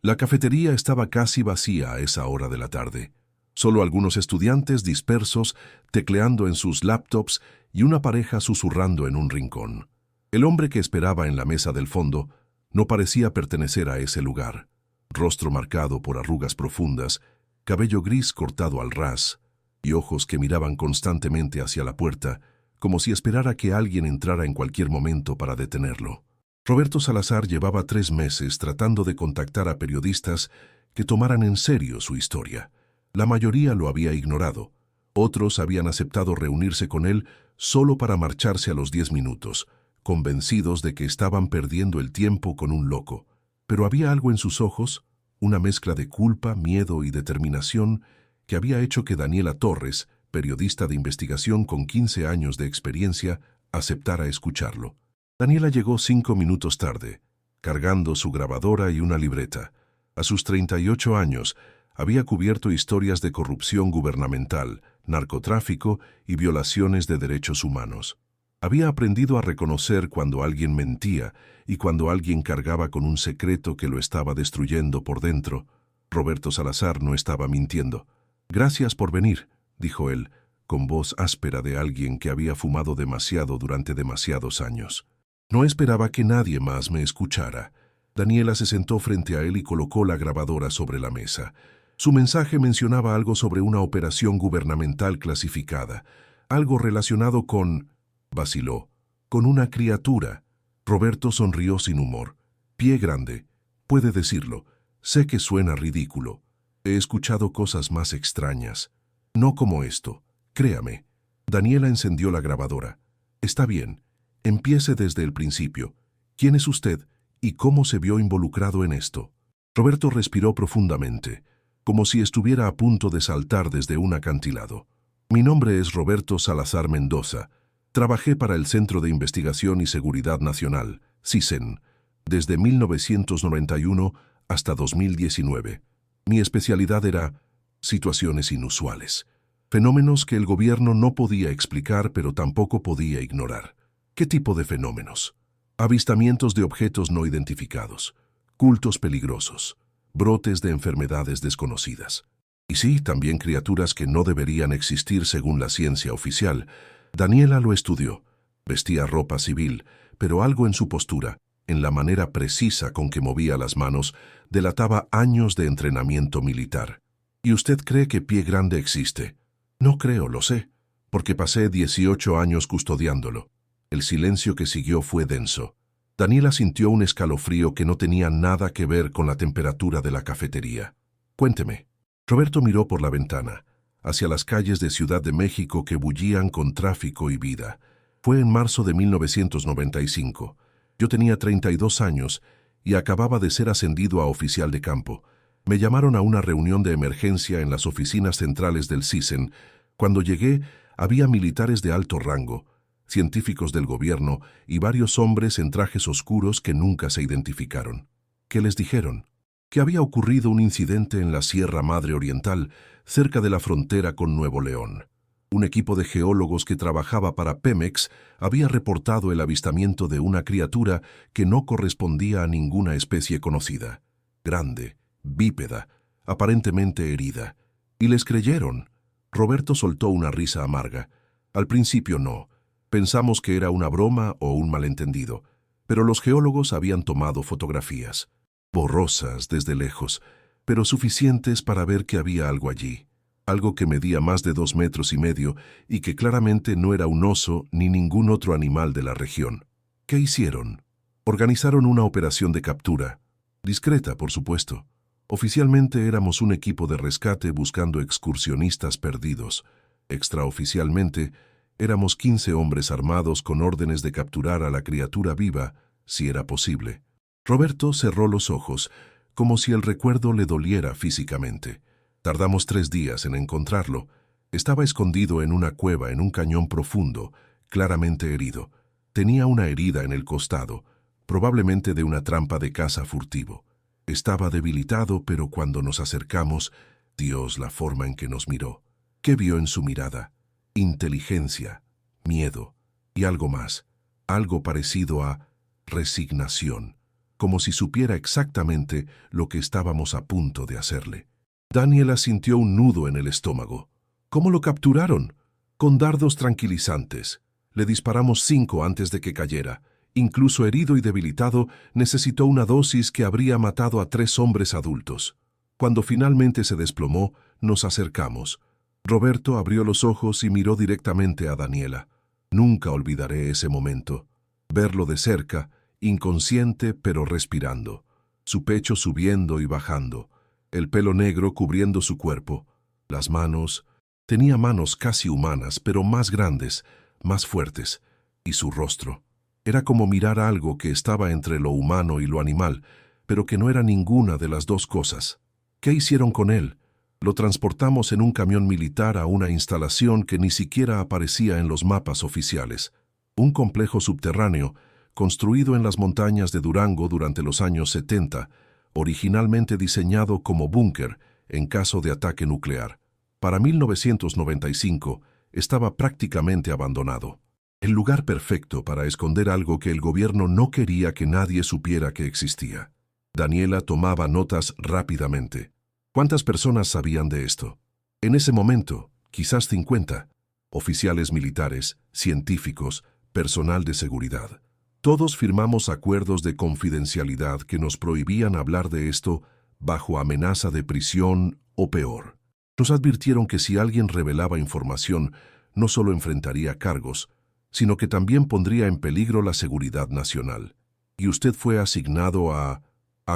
La cafetería estaba casi vacía a esa hora de la tarde. Solo algunos estudiantes dispersos tecleando en sus laptops y una pareja susurrando en un rincón. El hombre que esperaba en la mesa del fondo no parecía pertenecer a ese lugar. Rostro marcado por arrugas profundas, cabello gris cortado al ras y ojos que miraban constantemente hacia la puerta, como si esperara que alguien entrara en cualquier momento para detenerlo. Roberto Salazar llevaba 3 meses tratando de contactar a periodistas que tomaran en serio su historia. La mayoría lo había ignorado. Otros habían aceptado reunirse con él solo para marcharse a los 10 minutos, convencidos de que estaban perdiendo el tiempo con un loco. Pero había algo en sus ojos, una mezcla de culpa, miedo y determinación, que había hecho que Daniela Torres, periodista de investigación con 15 años de experiencia, aceptara escucharlo. Daniela llegó 5 minutos tarde, cargando su grabadora y una libreta. A sus 38 años, había cubierto historias de corrupción gubernamental, narcotráfico y violaciones de derechos humanos. Había aprendido a reconocer cuando alguien mentía y cuando alguien cargaba con un secreto que lo estaba destruyendo por dentro. Roberto Salazar no estaba mintiendo. «Gracias por venir», dijo él, con voz áspera de alguien que había fumado demasiado durante demasiados años. No esperaba que nadie más me escuchara. Daniela se sentó frente a él y colocó la grabadora sobre la mesa. Su mensaje mencionaba algo sobre una operación gubernamental clasificada, algo relacionado con... vaciló. Con una criatura. Roberto sonrió sin humor. Pie grande. Puede decirlo. Sé que suena ridículo. He escuchado cosas más extrañas. No como esto. Créame. Daniela encendió la grabadora. Está bien. Empiece desde el principio. ¿Quién es usted y cómo se vio involucrado en esto? Roberto respiró profundamente, como si estuviera a punto de saltar desde un acantilado. Mi nombre es Roberto Salazar Mendoza. Trabajé para el Centro de Investigación y Seguridad Nacional, CISEN, desde 1991 hasta 2019. Mi especialidad era situaciones inusuales, fenómenos que el gobierno no podía explicar pero tampoco podía ignorar. ¿Qué tipo de fenómenos? Avistamientos de objetos no identificados, cultos peligrosos, brotes de enfermedades desconocidas. Y sí, también criaturas que no deberían existir según la ciencia oficial. Daniela lo estudió. Vestía ropa civil, pero algo en su postura, en la manera precisa con que movía las manos, delataba años de entrenamiento militar. ¿Y usted cree que Pie Grande existe? No creo, lo sé, porque pasé 18 años custodiándolo. El silencio que siguió fue denso. Daniela sintió un escalofrío que no tenía nada que ver con la temperatura de la cafetería. Cuénteme. Roberto miró por la ventana, hacia las calles de Ciudad de México que bullían con tráfico y vida. Fue en marzo de 1995. Yo tenía 32 años y acababa de ser ascendido a oficial de campo. Me llamaron a una reunión de emergencia en las oficinas centrales del CISEN. Cuando llegué, había militares de alto rango, científicos del gobierno y varios hombres en trajes oscuros que nunca se identificaron. ¿Qué les dijeron? Que había ocurrido un incidente en la Sierra Madre Oriental, cerca de la frontera con Nuevo León. Un equipo de geólogos que trabajaba para Pemex había reportado el avistamiento de una criatura que no correspondía a ninguna especie conocida. Grande, bípeda, aparentemente herida. Y les creyeron. Roberto soltó una risa amarga. Al principio no. Pensamos que era una broma o un malentendido. Pero los geólogos habían tomado fotografías. Borrosas desde lejos, pero suficientes para ver que había algo allí. Algo que medía más de 2,5 metros y que claramente no era un oso ni ningún otro animal de la región. ¿Qué hicieron? Organizaron una operación de captura. Discreta, por supuesto. Oficialmente éramos un equipo de rescate buscando excursionistas perdidos. Extraoficialmente, éramos 15 hombres armados con órdenes de capturar a la criatura viva, si era posible. Roberto cerró los ojos, como si el recuerdo le doliera físicamente. Tardamos 3 días en encontrarlo. Estaba escondido en una cueva en un cañón profundo, claramente herido. Tenía una herida en el costado, probablemente de una trampa de caza furtivo. Estaba debilitado, pero cuando nos acercamos, Dios, la forma en que nos miró. ¿Qué vio en su mirada? Inteligencia, miedo y algo más, algo parecido a resignación. como si supiera exactamente lo que estábamos a punto de hacerle. Daniela sintió un nudo en el estómago. ¿Cómo lo capturaron? Con dardos tranquilizantes. Le disparamos 5 antes de que cayera. Incluso herido y debilitado, necesitó una dosis que habría matado a 3 hombres adultos. Cuando finalmente se desplomó, nos acercamos. Roberto abrió los ojos y miró directamente a Daniela. Nunca olvidaré ese momento. Verlo de cerca, inconsciente pero respirando. Su pecho subiendo y bajando. El pelo negro cubriendo su cuerpo. Las manos. Tenía manos casi humanas, pero más grandes, más fuertes. Y su rostro. Era como mirar algo que estaba entre lo humano y lo animal, pero que no era ninguna de las dos cosas. ¿Qué hicieron con él? Lo transportamos en un camión militar a una instalación que ni siquiera aparecía en los mapas oficiales. Un complejo subterráneo, construido en las montañas de Durango durante los años 70, originalmente diseñado como búnker en caso de ataque nuclear. Para 1995 estaba prácticamente abandonado. El lugar perfecto para esconder algo que el gobierno no quería que nadie supiera que existía. Daniela tomaba notas rápidamente. ¿Cuántas personas sabían de esto? En ese momento, quizás 50. Oficiales militares, científicos, personal de seguridad. Todos firmamos acuerdos de confidencialidad que nos prohibían hablar de esto bajo amenaza de prisión o peor. Nos advirtieron que si alguien revelaba información, no solo enfrentaría cargos, sino que también pondría en peligro la seguridad nacional. Y usted fue asignado a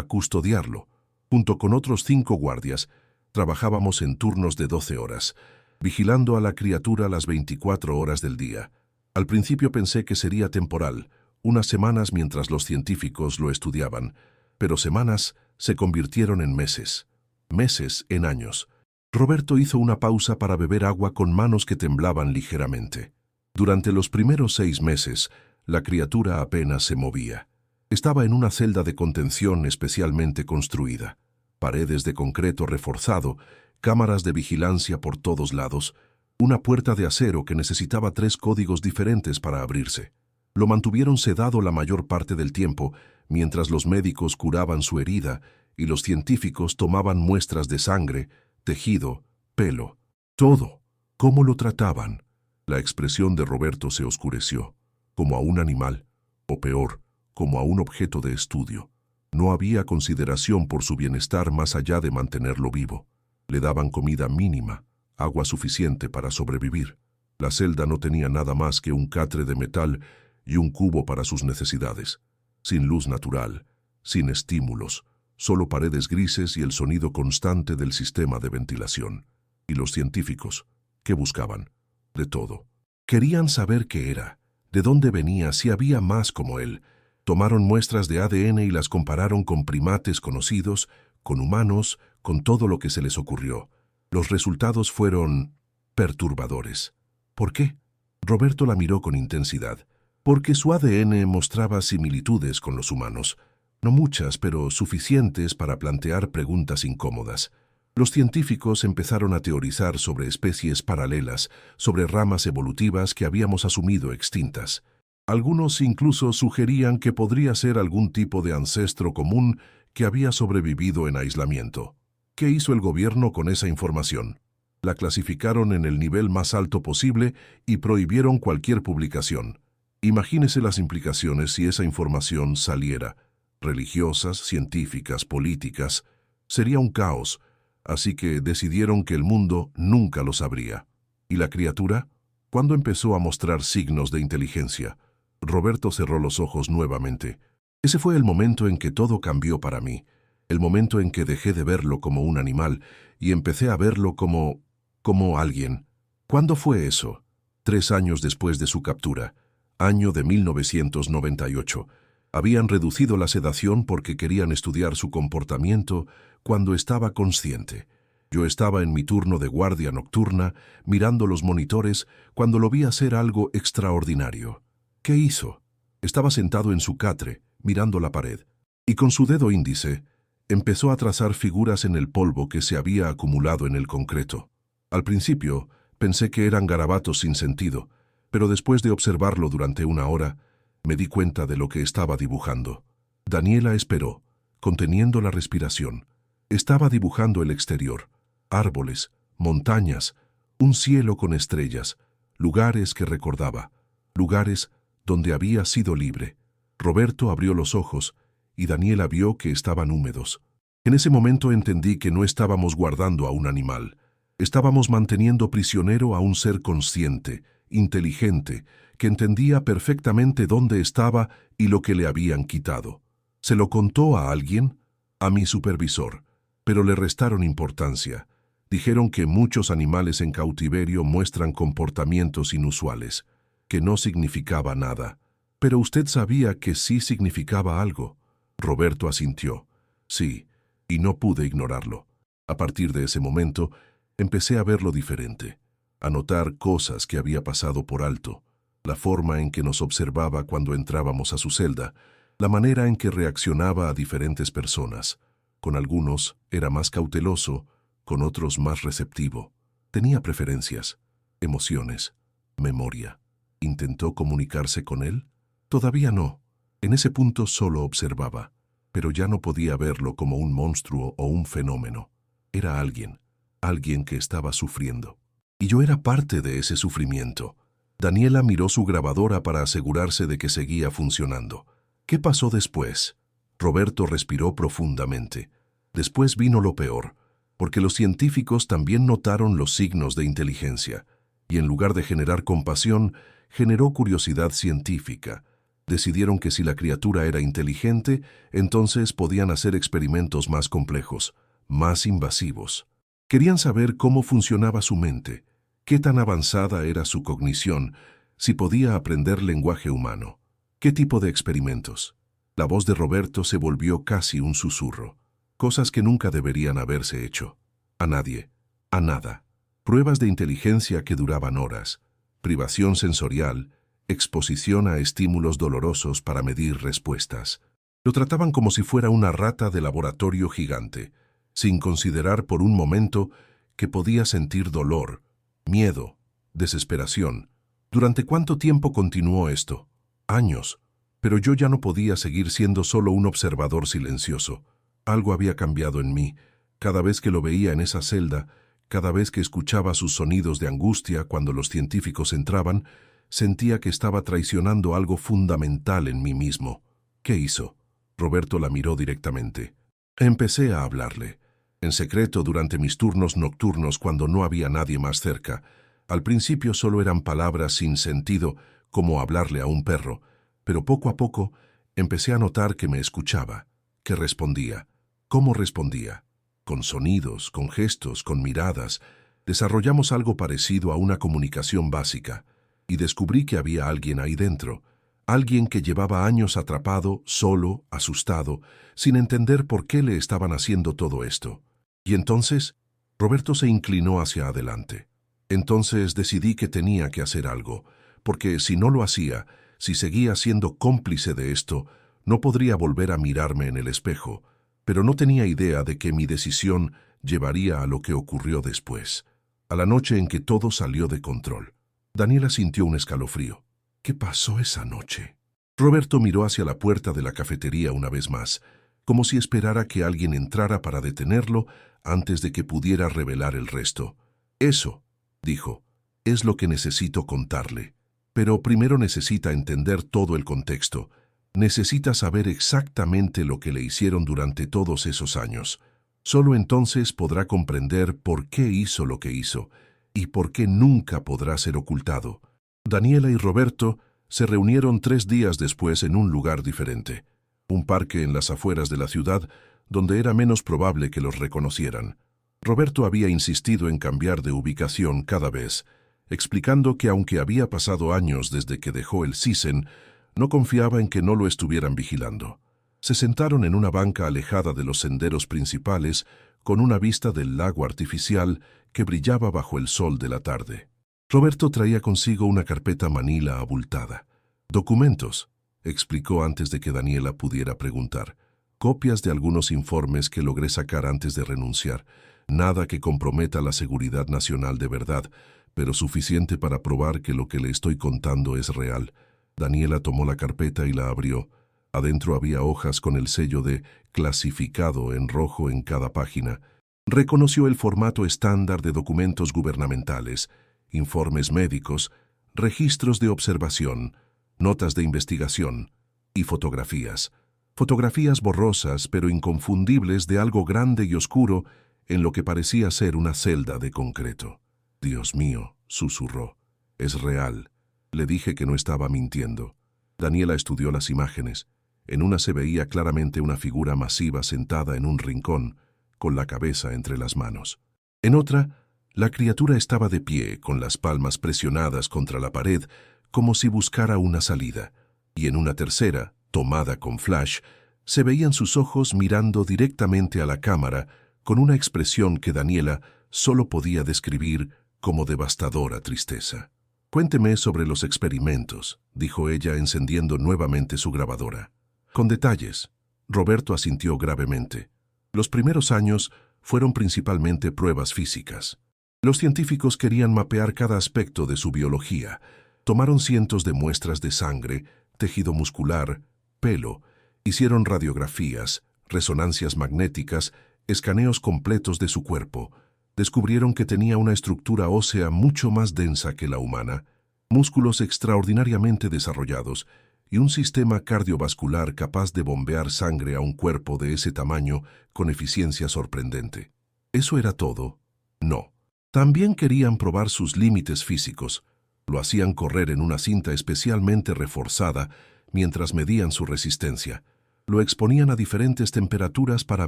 custodiarlo. Junto con otros 5 guardias, trabajábamos en turnos de 12 horas, vigilando a la criatura las 24 horas del día. Al principio pensé que sería temporal, unas semanas mientras los científicos lo estudiaban, pero semanas se convirtieron en meses. Meses en años. Roberto hizo una pausa para beber agua con manos que temblaban ligeramente. Durante los primeros 6 meses, la criatura apenas se movía. Estaba en una celda de contención especialmente construida. Paredes de concreto reforzado, cámaras de vigilancia por todos lados, una puerta de acero que necesitaba 3 códigos diferentes para abrirse. Lo mantuvieron sedado la mayor parte del tiempo, mientras los médicos curaban su herida y los científicos tomaban muestras de sangre, tejido, pelo. Todo. ¿Cómo lo trataban? La expresión de Roberto se oscureció, como a un animal, o peor, como a un objeto de estudio. No había consideración por su bienestar más allá de mantenerlo vivo. Le daban comida mínima, agua suficiente para sobrevivir. La celda no tenía nada más que un catre de metal y un cubo para sus necesidades. Sin luz natural, sin estímulos, solo paredes grises y el sonido constante del sistema de ventilación. Y los científicos, ¿qué buscaban? De todo. Querían saber qué era, de dónde venía, si había más como él. Tomaron muestras de ADN y las compararon con primates conocidos, con humanos, con todo lo que se les ocurrió. Los resultados fueron perturbadores. ¿Por qué? Roberto la miró con intensidad. Porque su ADN mostraba similitudes con los humanos. No muchas, pero suficientes para plantear preguntas incómodas. Los científicos empezaron a teorizar sobre especies paralelas, sobre ramas evolutivas que habíamos asumido extintas. Algunos incluso sugerían que podría ser algún tipo de ancestro común que había sobrevivido en aislamiento. ¿Qué hizo el gobierno con esa información? La clasificaron en el nivel más alto posible y prohibieron cualquier publicación. Imagínese las implicaciones si esa información saliera. Religiosas, científicas, políticas. Sería un caos. Así que decidieron que el mundo nunca lo sabría. ¿Y la criatura? ¿Cuándo empezó a mostrar signos de inteligencia? Roberto cerró los ojos nuevamente. Ese fue el momento en que todo cambió para mí. El momento en que dejé de verlo como un animal y empecé a verlo como alguien. ¿Cuándo fue eso? 3 años después de su captura. Año de 1998. Habían reducido la sedación porque querían estudiar su comportamiento cuando estaba consciente. Yo estaba en mi turno de guardia nocturna, mirando los monitores, cuando lo vi hacer algo extraordinario. ¿Qué hizo? Estaba sentado en su catre, mirando la pared, y con su dedo índice empezó a trazar figuras en el polvo que se había acumulado en el concreto. Al principio pensé que eran garabatos sin sentido, pero después de observarlo durante 1 hora, me di cuenta de lo que estaba dibujando. Daniela esperó, conteniendo la respiración. Estaba dibujando el exterior, árboles, montañas, un cielo con estrellas, lugares que recordaba, lugares donde había sido libre. Roberto abrió los ojos y Daniela vio que estaban húmedos. En ese momento entendí que no estábamos guardando a un animal. Estábamos manteniendo prisionero a un ser consciente, inteligente, que entendía perfectamente dónde estaba y lo que le habían quitado. ¿Se lo contó a alguien? A mi supervisor, pero le restaron importancia. Dijeron que muchos animales en cautiverio muestran comportamientos inusuales, que no significaba nada. Pero usted sabía que sí significaba algo. Roberto asintió. Sí, y no pude ignorarlo. A partir de ese momento, empecé a verlo diferente, a notar cosas que había pasado por alto, la forma en que nos observaba cuando entrábamos a su celda, la manera en que reaccionaba a diferentes personas. Con algunos era más cauteloso, con otros más receptivo. Tenía preferencias, emociones, memoria. ¿Intentó comunicarse con él? Todavía no. En ese punto solo observaba, pero ya no podía verlo como un monstruo o un fenómeno. Era alguien que estaba sufriendo. Y yo era parte de ese sufrimiento. Daniela miró su grabadora para asegurarse de que seguía funcionando. ¿Qué pasó después? Roberto respiró profundamente. Después vino lo peor, porque los científicos también notaron los signos de inteligencia, y en lugar de generar compasión, generó curiosidad científica. Decidieron que si la criatura era inteligente, entonces podían hacer experimentos más complejos, más invasivos. Querían saber cómo funcionaba su mente, qué tan avanzada era su cognición, si podía aprender lenguaje humano. ¿Qué tipo de experimentos? La voz de Roberto se volvió casi un susurro. Cosas que nunca deberían haberse hecho. A nadie. A nada. Pruebas de inteligencia que duraban horas. Privación sensorial. Exposición a estímulos dolorosos para medir respuestas. Lo trataban como si fuera una rata de laboratorio gigante, sin considerar por un momento que podía sentir dolor, miedo, desesperación. ¿Durante cuánto tiempo continuó esto? Años. Pero yo ya no podía seguir siendo solo un observador silencioso. Algo había cambiado en mí. Cada vez que lo veía en esa celda, cada vez que escuchaba sus sonidos de angustia cuando los científicos entraban, sentía que estaba traicionando algo fundamental en mí mismo. ¿Qué hizo? Roberto la miró directamente. Empecé a hablarle. En secreto durante mis turnos nocturnos cuando no había nadie más cerca. Al principio solo eran palabras sin sentido, como hablarle a un perro, pero poco a poco empecé a notar que me escuchaba, que respondía. ¿Cómo respondía? Con sonidos, con gestos, con miradas. Desarrollamos algo parecido a una comunicación básica, y descubrí que había alguien ahí dentro, alguien que llevaba años atrapado, solo, asustado, sin entender por qué le estaban haciendo todo esto. Y entonces, Roberto se inclinó hacia adelante. Entonces decidí que tenía que hacer algo, porque si no lo hacía, si seguía siendo cómplice de esto, no podría volver a mirarme en el espejo, pero no tenía idea de que mi decisión llevaría a lo que ocurrió después, a la noche en que todo salió de control. Daniela sintió un escalofrío. ¿Qué pasó esa noche? Roberto miró hacia la puerta de la cafetería una vez más, como si esperara que alguien entrara para detenerlo antes de que pudiera revelar el resto. Eso, dijo, es lo que necesito contarle. Pero primero necesita entender todo el contexto. Necesita saber exactamente lo que le hicieron durante todos esos años. Solo entonces podrá comprender por qué hizo lo que hizo y por qué nunca podrá ser ocultado. Daniela y Roberto se reunieron 3 días después en un lugar diferente, un parque en las afueras de la ciudad donde era menos probable que los reconocieran. Roberto había insistido en cambiar de ubicación cada vez, explicando que aunque había pasado años desde que dejó el Sisen, no confiaba en que no lo estuvieran vigilando. Se sentaron en una banca alejada de los senderos principales, con una vista del lago artificial que brillaba bajo el sol de la tarde. Roberto traía consigo una carpeta manila abultada. «Documentos», explicó antes de que Daniela pudiera preguntar. «Copias de algunos informes que logré sacar antes de renunciar. Nada que comprometa la seguridad nacional de verdad, pero suficiente para probar que lo que le estoy contando es real». Daniela tomó la carpeta y la abrió. Adentro había hojas con el sello de clasificado en rojo en cada página. Reconoció el formato estándar de documentos gubernamentales, informes médicos, registros de observación, notas de investigación y fotografías. Fotografías borrosas pero inconfundibles de algo grande y oscuro en lo que parecía ser una celda de concreto. «Dios mío», susurró, «es real». Le dije que no estaba mintiendo. Daniela estudió las imágenes. En una se veía claramente una figura masiva sentada en un rincón, con la cabeza entre las manos. En otra, la criatura estaba de pie, con las palmas presionadas contra la pared, como si buscara una salida. Y en una tercera, tomada con flash, se veían sus ojos mirando directamente a la cámara, con una expresión que Daniela solo podía describir como devastadora tristeza. «Cuénteme sobre los experimentos», dijo ella encendiendo nuevamente su grabadora. «Con detalles». Roberto asintió gravemente. Los primeros años fueron principalmente pruebas físicas. Los científicos querían mapear cada aspecto de su biología. Tomaron cientos de muestras de sangre, tejido muscular, pelo, hicieron radiografías, resonancias magnéticas, escaneos completos de su cuerpo. Descubrieron que tenía una estructura ósea mucho más densa que la humana, músculos extraordinariamente desarrollados y un sistema cardiovascular capaz de bombear sangre a un cuerpo de ese tamaño con eficiencia sorprendente. ¿Eso era todo? No. También querían probar sus límites físicos. Lo hacían correr en una cinta especialmente reforzada mientras medían su resistencia. Lo exponían a diferentes temperaturas para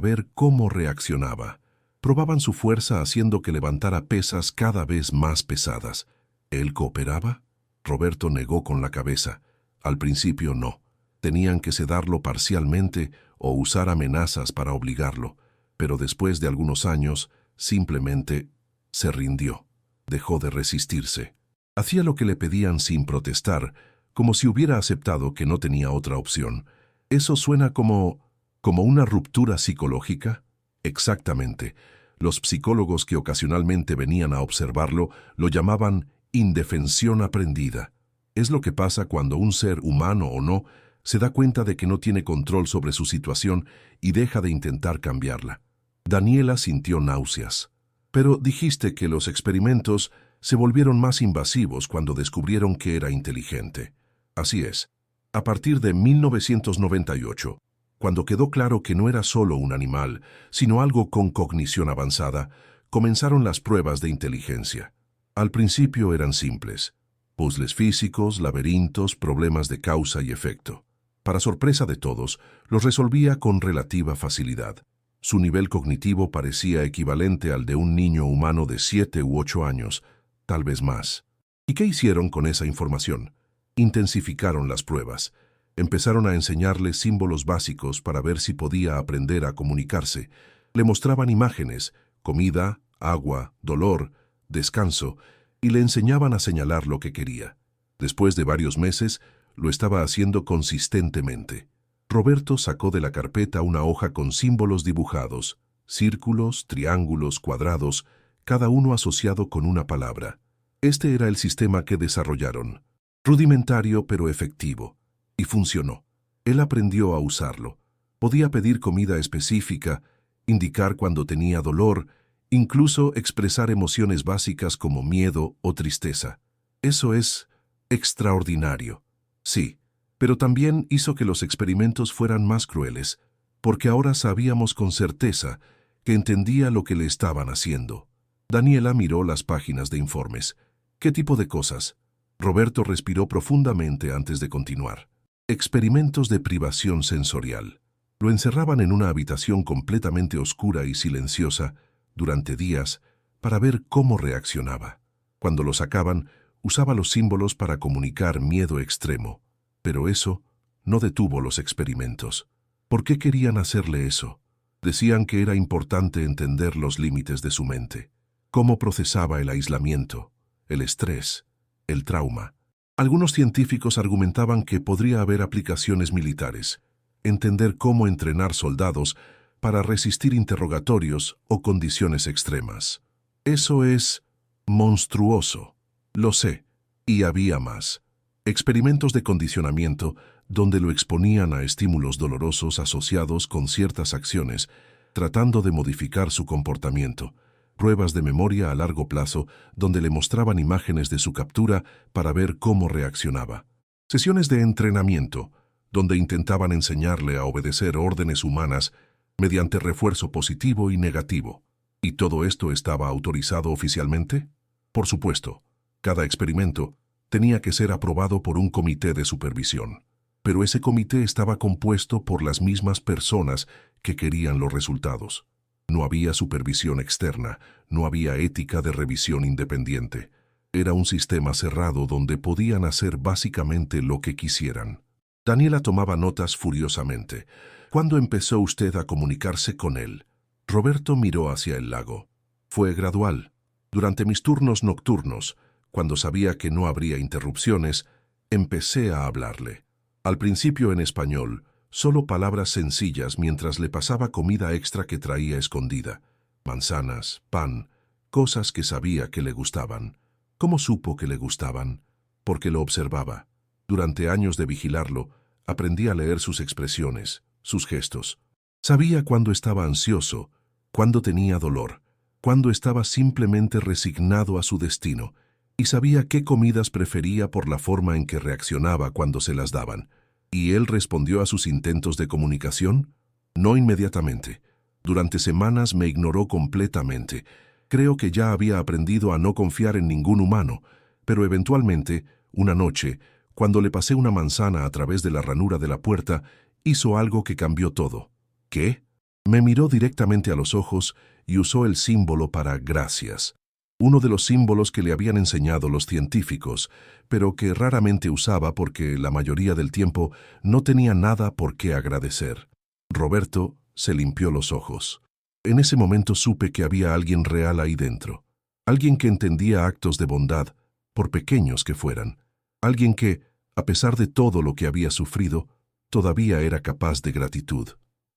ver cómo reaccionaba. Probaban su fuerza haciendo que levantara pesas cada vez más pesadas. ¿Él cooperaba? Roberto negó con la cabeza. Al principio no. Tenían que sedarlo parcialmente o usar amenazas para obligarlo. Pero después de algunos años, simplemente se rindió. Dejó de resistirse. Hacía lo que le pedían sin protestar, como si hubiera aceptado que no tenía otra opción. ¿Eso suena como una ruptura psicológica? Exactamente. Los psicólogos que ocasionalmente venían a observarlo lo llamaban indefensión aprendida. Es lo que pasa cuando un ser, humano o no, se da cuenta de que no tiene control sobre su situación y deja de intentar cambiarla. Daniela sintió náuseas. Pero dijiste que los experimentos se volvieron más invasivos cuando descubrieron que era inteligente. Así es. A partir de 1998, cuando quedó claro que no era solo un animal, sino algo con cognición avanzada, comenzaron las pruebas de inteligencia. Al principio eran simples. Puzzles físicos, laberintos, problemas de causa y efecto. Para sorpresa de todos, los resolvía con relativa facilidad. Su nivel cognitivo parecía equivalente al de un niño humano de 7 u 8 años, tal vez más. ¿Y qué hicieron con esa información? Intensificaron las pruebas. Empezaron a enseñarle símbolos básicos para ver si podía aprender a comunicarse. Le mostraban imágenes, comida, agua, dolor, descanso, y le enseñaban a señalar lo que quería. Después de varios meses, lo estaba haciendo consistentemente. Roberto sacó de la carpeta una hoja con símbolos dibujados, círculos, triángulos, cuadrados, cada uno asociado con una palabra. Este era el sistema que desarrollaron. Rudimentario pero efectivo. Y funcionó. Él aprendió a usarlo. Podía pedir comida específica, indicar cuando tenía dolor, incluso expresar emociones básicas como miedo o tristeza. Eso es extraordinario. Sí, pero también hizo que los experimentos fueran más crueles, porque ahora sabíamos con certeza que entendía lo que le estaban haciendo. Daniela miró las páginas de informes. ¿Qué tipo de cosas? Roberto respiró profundamente antes de continuar. Experimentos de privación sensorial. Lo encerraban en una habitación completamente oscura y silenciosa durante días para ver cómo reaccionaba. Cuando lo sacaban, usaba los símbolos para comunicar miedo extremo. Pero eso no detuvo los experimentos. ¿Por qué querían hacerle eso? Decían que era importante entender los límites de su mente. Cómo procesaba el aislamiento, el estrés, el trauma. Algunos científicos argumentaban que podría haber aplicaciones militares, entender cómo entrenar soldados para resistir interrogatorios o condiciones extremas. Eso es monstruoso. Lo sé. Y había más. Experimentos de condicionamiento donde lo exponían a estímulos dolorosos asociados con ciertas acciones, tratando de modificar su comportamiento. Pruebas de memoria a largo plazo, donde le mostraban imágenes de su captura para ver cómo reaccionaba. Sesiones de entrenamiento, donde intentaban enseñarle a obedecer órdenes humanas mediante refuerzo positivo y negativo. ¿Y todo esto estaba autorizado oficialmente? Por supuesto, cada experimento tenía que ser aprobado por un comité de supervisión. Pero ese comité estaba compuesto por las mismas personas que querían los resultados. No había supervisión externa, no había ética de revisión independiente. Era un sistema cerrado donde podían hacer básicamente lo que quisieran. Daniela tomaba notas furiosamente. ¿Cuándo empezó usted a comunicarse con él? Roberto miró hacia el lago. Fue gradual. Durante mis turnos nocturnos, cuando sabía que no habría interrupciones, empecé a hablarle. Al principio en español, solo palabras sencillas mientras le pasaba comida extra que traía escondida. Manzanas, pan, cosas que sabía que le gustaban. ¿Cómo supo que le gustaban? Porque lo observaba. Durante años de vigilarlo, aprendí a leer sus expresiones, sus gestos. Sabía cuándo estaba ansioso, cuándo tenía dolor, cuándo estaba simplemente resignado a su destino, y sabía qué comidas prefería por la forma en que reaccionaba cuando se las daban. ¿Y él respondió a sus intentos de comunicación? No inmediatamente. Durante semanas me ignoró completamente. Creo que ya había aprendido a no confiar en ningún humano, pero eventualmente, una noche, cuando le pasé una manzana a través de la ranura de la puerta, hizo algo que cambió todo. ¿Qué? Me miró directamente a los ojos y usó el símbolo para gracias. Uno de los símbolos que le habían enseñado los científicos, pero que raramente usaba porque la mayoría del tiempo no tenía nada por qué agradecer. Roberto se limpió los ojos. En ese momento supe que había alguien real ahí dentro. Alguien que entendía actos de bondad, por pequeños que fueran. Alguien que, a pesar de todo lo que había sufrido, todavía era capaz de gratitud.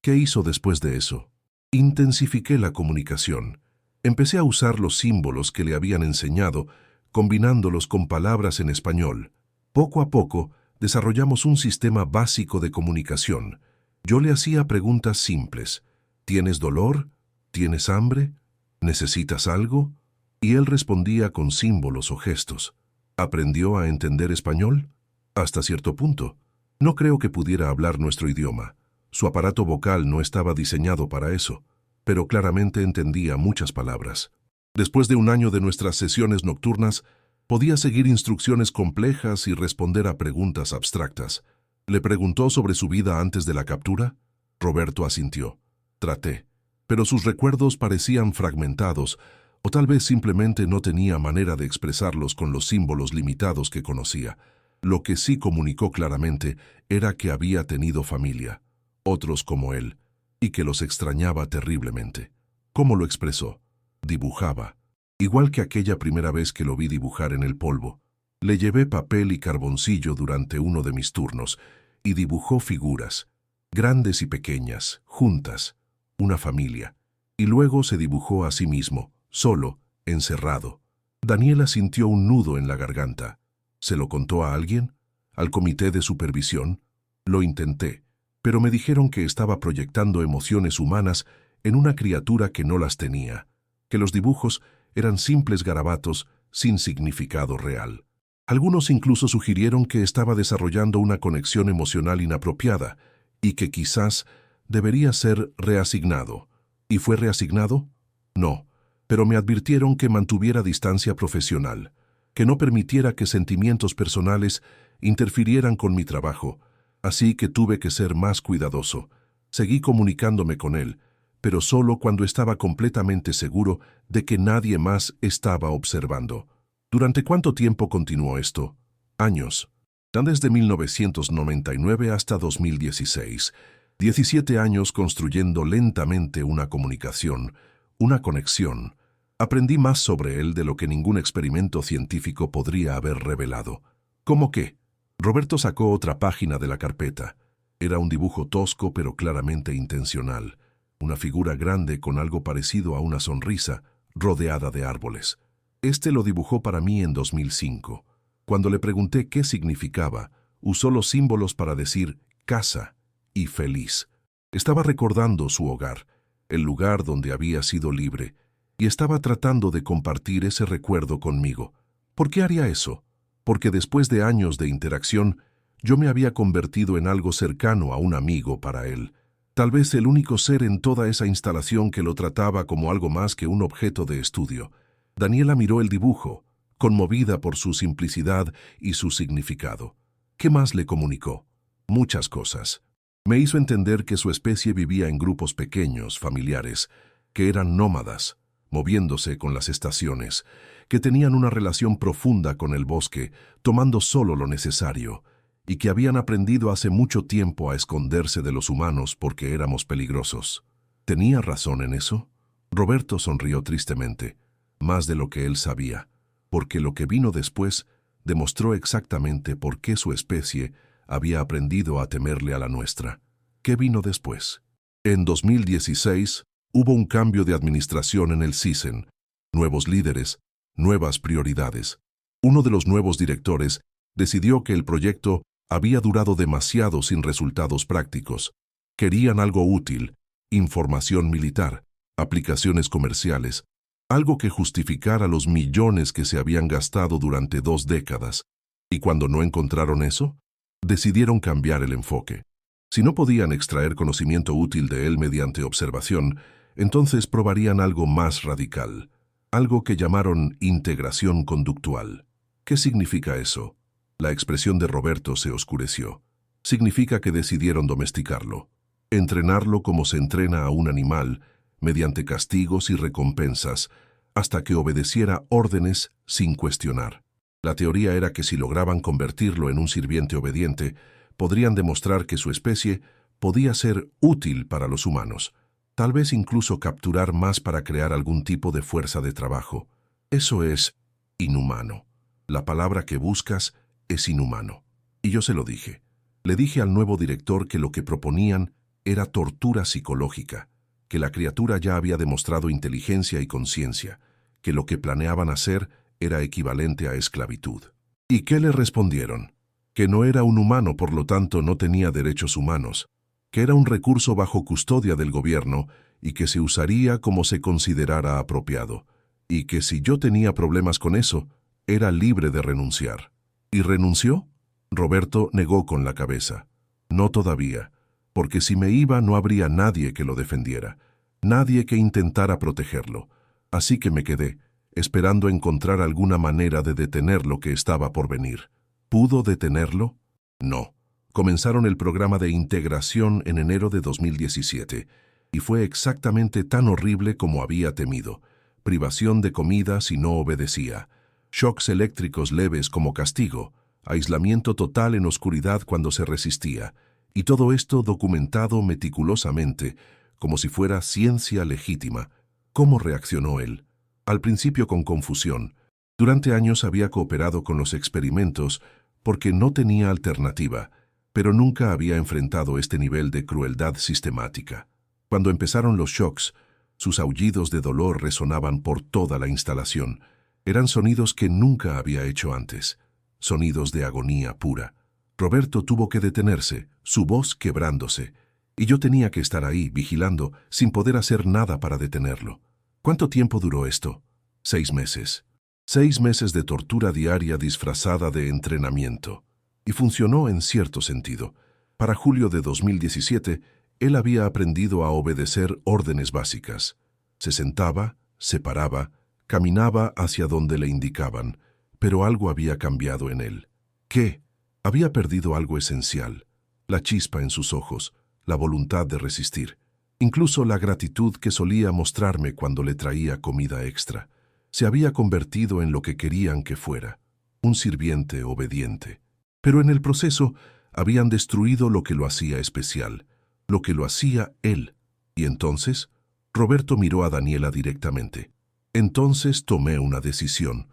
¿Qué hizo después de eso? Intensifiqué la comunicación. Empecé a usar los símbolos que le habían enseñado, combinándolos con palabras en español. Poco a poco, desarrollamos un sistema básico de comunicación. Yo le hacía preguntas simples. ¿Tienes dolor? ¿Tienes hambre? ¿Necesitas algo? Y él respondía con símbolos o gestos. ¿Aprendió a entender español? Hasta cierto punto. No creo que pudiera hablar nuestro idioma. Su aparato vocal no estaba diseñado para eso, pero claramente entendía muchas palabras. Después de un año de nuestras sesiones nocturnas, podía seguir instrucciones complejas y responder a preguntas abstractas. ¿Le preguntó sobre su vida antes de la captura? Roberto asintió. Traté, pero sus recuerdos parecían fragmentados, o tal vez simplemente no tenía manera de expresarlos con los símbolos limitados que conocía. Lo que sí comunicó claramente era que había tenido familia, otros como él, y que los extrañaba terriblemente. ¿Cómo lo expresó? Dibujaba. Igual que aquella primera vez que lo vi dibujar en el polvo. Le llevé papel y carboncillo durante uno de mis turnos, y dibujó figuras, grandes y pequeñas, juntas, una familia. Y luego se dibujó a sí mismo, solo, encerrado. Daniela sintió un nudo en la garganta. ¿Se lo contó a alguien? ¿Al comité de supervisión? Lo intenté, pero me dijeron que estaba proyectando emociones humanas en una criatura que no las tenía, que los dibujos eran simples garabatos sin significado real. Algunos incluso sugirieron que estaba desarrollando una conexión emocional inapropiada y que quizás debería ser reasignado. ¿Y fue reasignado? No, pero me advirtieron que mantuviera distancia profesional, que no permitiera que sentimientos personales interfirieran con mi trabajo, así que tuve que ser más cuidadoso. Seguí comunicándome con él, pero solo cuando estaba completamente seguro de que nadie más estaba observando. ¿Durante cuánto tiempo continuó esto? Años. Desde 1999 hasta 2016. 17 años construyendo lentamente una comunicación, una conexión. Aprendí más sobre él de lo que ningún experimento científico podría haber revelado. ¿Cómo qué? Roberto sacó otra página de la carpeta. Era un dibujo tosco pero claramente intencional. Una figura grande con algo parecido a una sonrisa, rodeada de árboles. Este lo dibujó para mí en 2005. Cuando le pregunté qué significaba, Usó los símbolos para decir casa y feliz. Estaba recordando su hogar, el lugar donde había sido libre, y estaba tratando de compartir ese recuerdo conmigo. ¿Por qué haría eso? Porque después de años de interacción, yo me había convertido en algo cercano a un amigo para él. Tal vez el único ser en toda esa instalación que lo trataba como algo más que un objeto de estudio. Daniela miró el dibujo, conmovida por su simplicidad y su significado. ¿Qué más le comunicó? Muchas cosas. Me hizo entender que su especie vivía en grupos pequeños, familiares, que eran nómadas, moviéndose con las estaciones, que tenían una relación profunda con el bosque, tomando solo lo necesario, y que habían aprendido hace mucho tiempo a esconderse de los humanos porque éramos peligrosos. ¿Tenía razón en eso? Roberto sonrió tristemente, más de lo que él sabía, porque lo que vino después demostró exactamente por qué su especie había aprendido a temerle a la nuestra. ¿Qué vino después? En 2016 hubo un cambio de administración en el CISEN, nuevos líderes, nuevas prioridades. Uno de los nuevos directores decidió que el proyecto había durado demasiado sin resultados prácticos. Querían algo útil, información militar, aplicaciones comerciales, algo que justificara los millones que se habían gastado durante 2 décadas. Y cuando no encontraron eso, decidieron cambiar el enfoque. Si no podían extraer conocimiento útil de él mediante observación, entonces probarían algo más radical, algo que llamaron integración conductual. ¿Qué significa eso? La expresión de Roberto se oscureció. Significa que decidieron domesticarlo, entrenarlo como se entrena a un animal, mediante castigos y recompensas, hasta que obedeciera órdenes sin cuestionar. La teoría era que si lograban convertirlo en un sirviente obediente, podrían demostrar que su especie podía ser útil para los humanos, tal vez incluso capturar más para crear algún tipo de fuerza de trabajo. Eso es inhumano. La palabra que buscas es inhumano. Y yo se lo dije. Le dije al nuevo director que lo que proponían era tortura psicológica, que la criatura ya había demostrado inteligencia y conciencia, que lo que planeaban hacer era equivalente a esclavitud. ¿Y qué le respondieron? Que no era un humano, por lo tanto no tenía derechos humanos, que era un recurso bajo custodia del gobierno y que se usaría como se considerara apropiado, y que si yo tenía problemas con eso, era libre de renunciar. ¿Y renunció? Roberto negó con la cabeza. No todavía, porque si me iba no habría nadie que lo defendiera, nadie que intentara protegerlo. Así que me quedé, esperando encontrar alguna manera de detener lo que estaba por venir. ¿Pudo detenerlo? No. Comenzaron el programa de integración en enero de 2017, y fue exactamente tan horrible como había temido. Privación de comida si no obedecía, shocks eléctricos leves como castigo, aislamiento total en oscuridad cuando se resistía, y todo esto documentado meticulosamente, como si fuera ciencia legítima. ¿Cómo reaccionó él? Al principio con confusión. Durante años había cooperado con los experimentos porque no tenía alternativa, pero nunca había enfrentado este nivel de crueldad sistemática. Cuando empezaron los shocks, sus aullidos de dolor resonaban por toda la instalación. Eran sonidos que nunca había hecho antes, sonidos de agonía pura. Roberto tuvo que detenerse, su voz quebrándose, y yo tenía que estar ahí, vigilando, sin poder hacer nada para detenerlo. ¿Cuánto tiempo duró esto? 6 meses. 6 meses de tortura diaria disfrazada de entrenamiento. Y funcionó en cierto sentido. Para julio de 2017, él había aprendido a obedecer órdenes básicas. Se sentaba, se paraba, caminaba hacia donde le indicaban, pero algo había cambiado en él. ¿Qué? Había perdido algo esencial, la chispa en sus ojos, la voluntad de resistir, incluso la gratitud que solía mostrarme cuando le traía comida extra. Se había convertido en lo que querían que fuera, un sirviente obediente. Pero en el proceso habían destruido lo que lo hacía especial, lo que lo hacía él. Y entonces, Roberto miró a Daniela directamente. Entonces tomé una decisión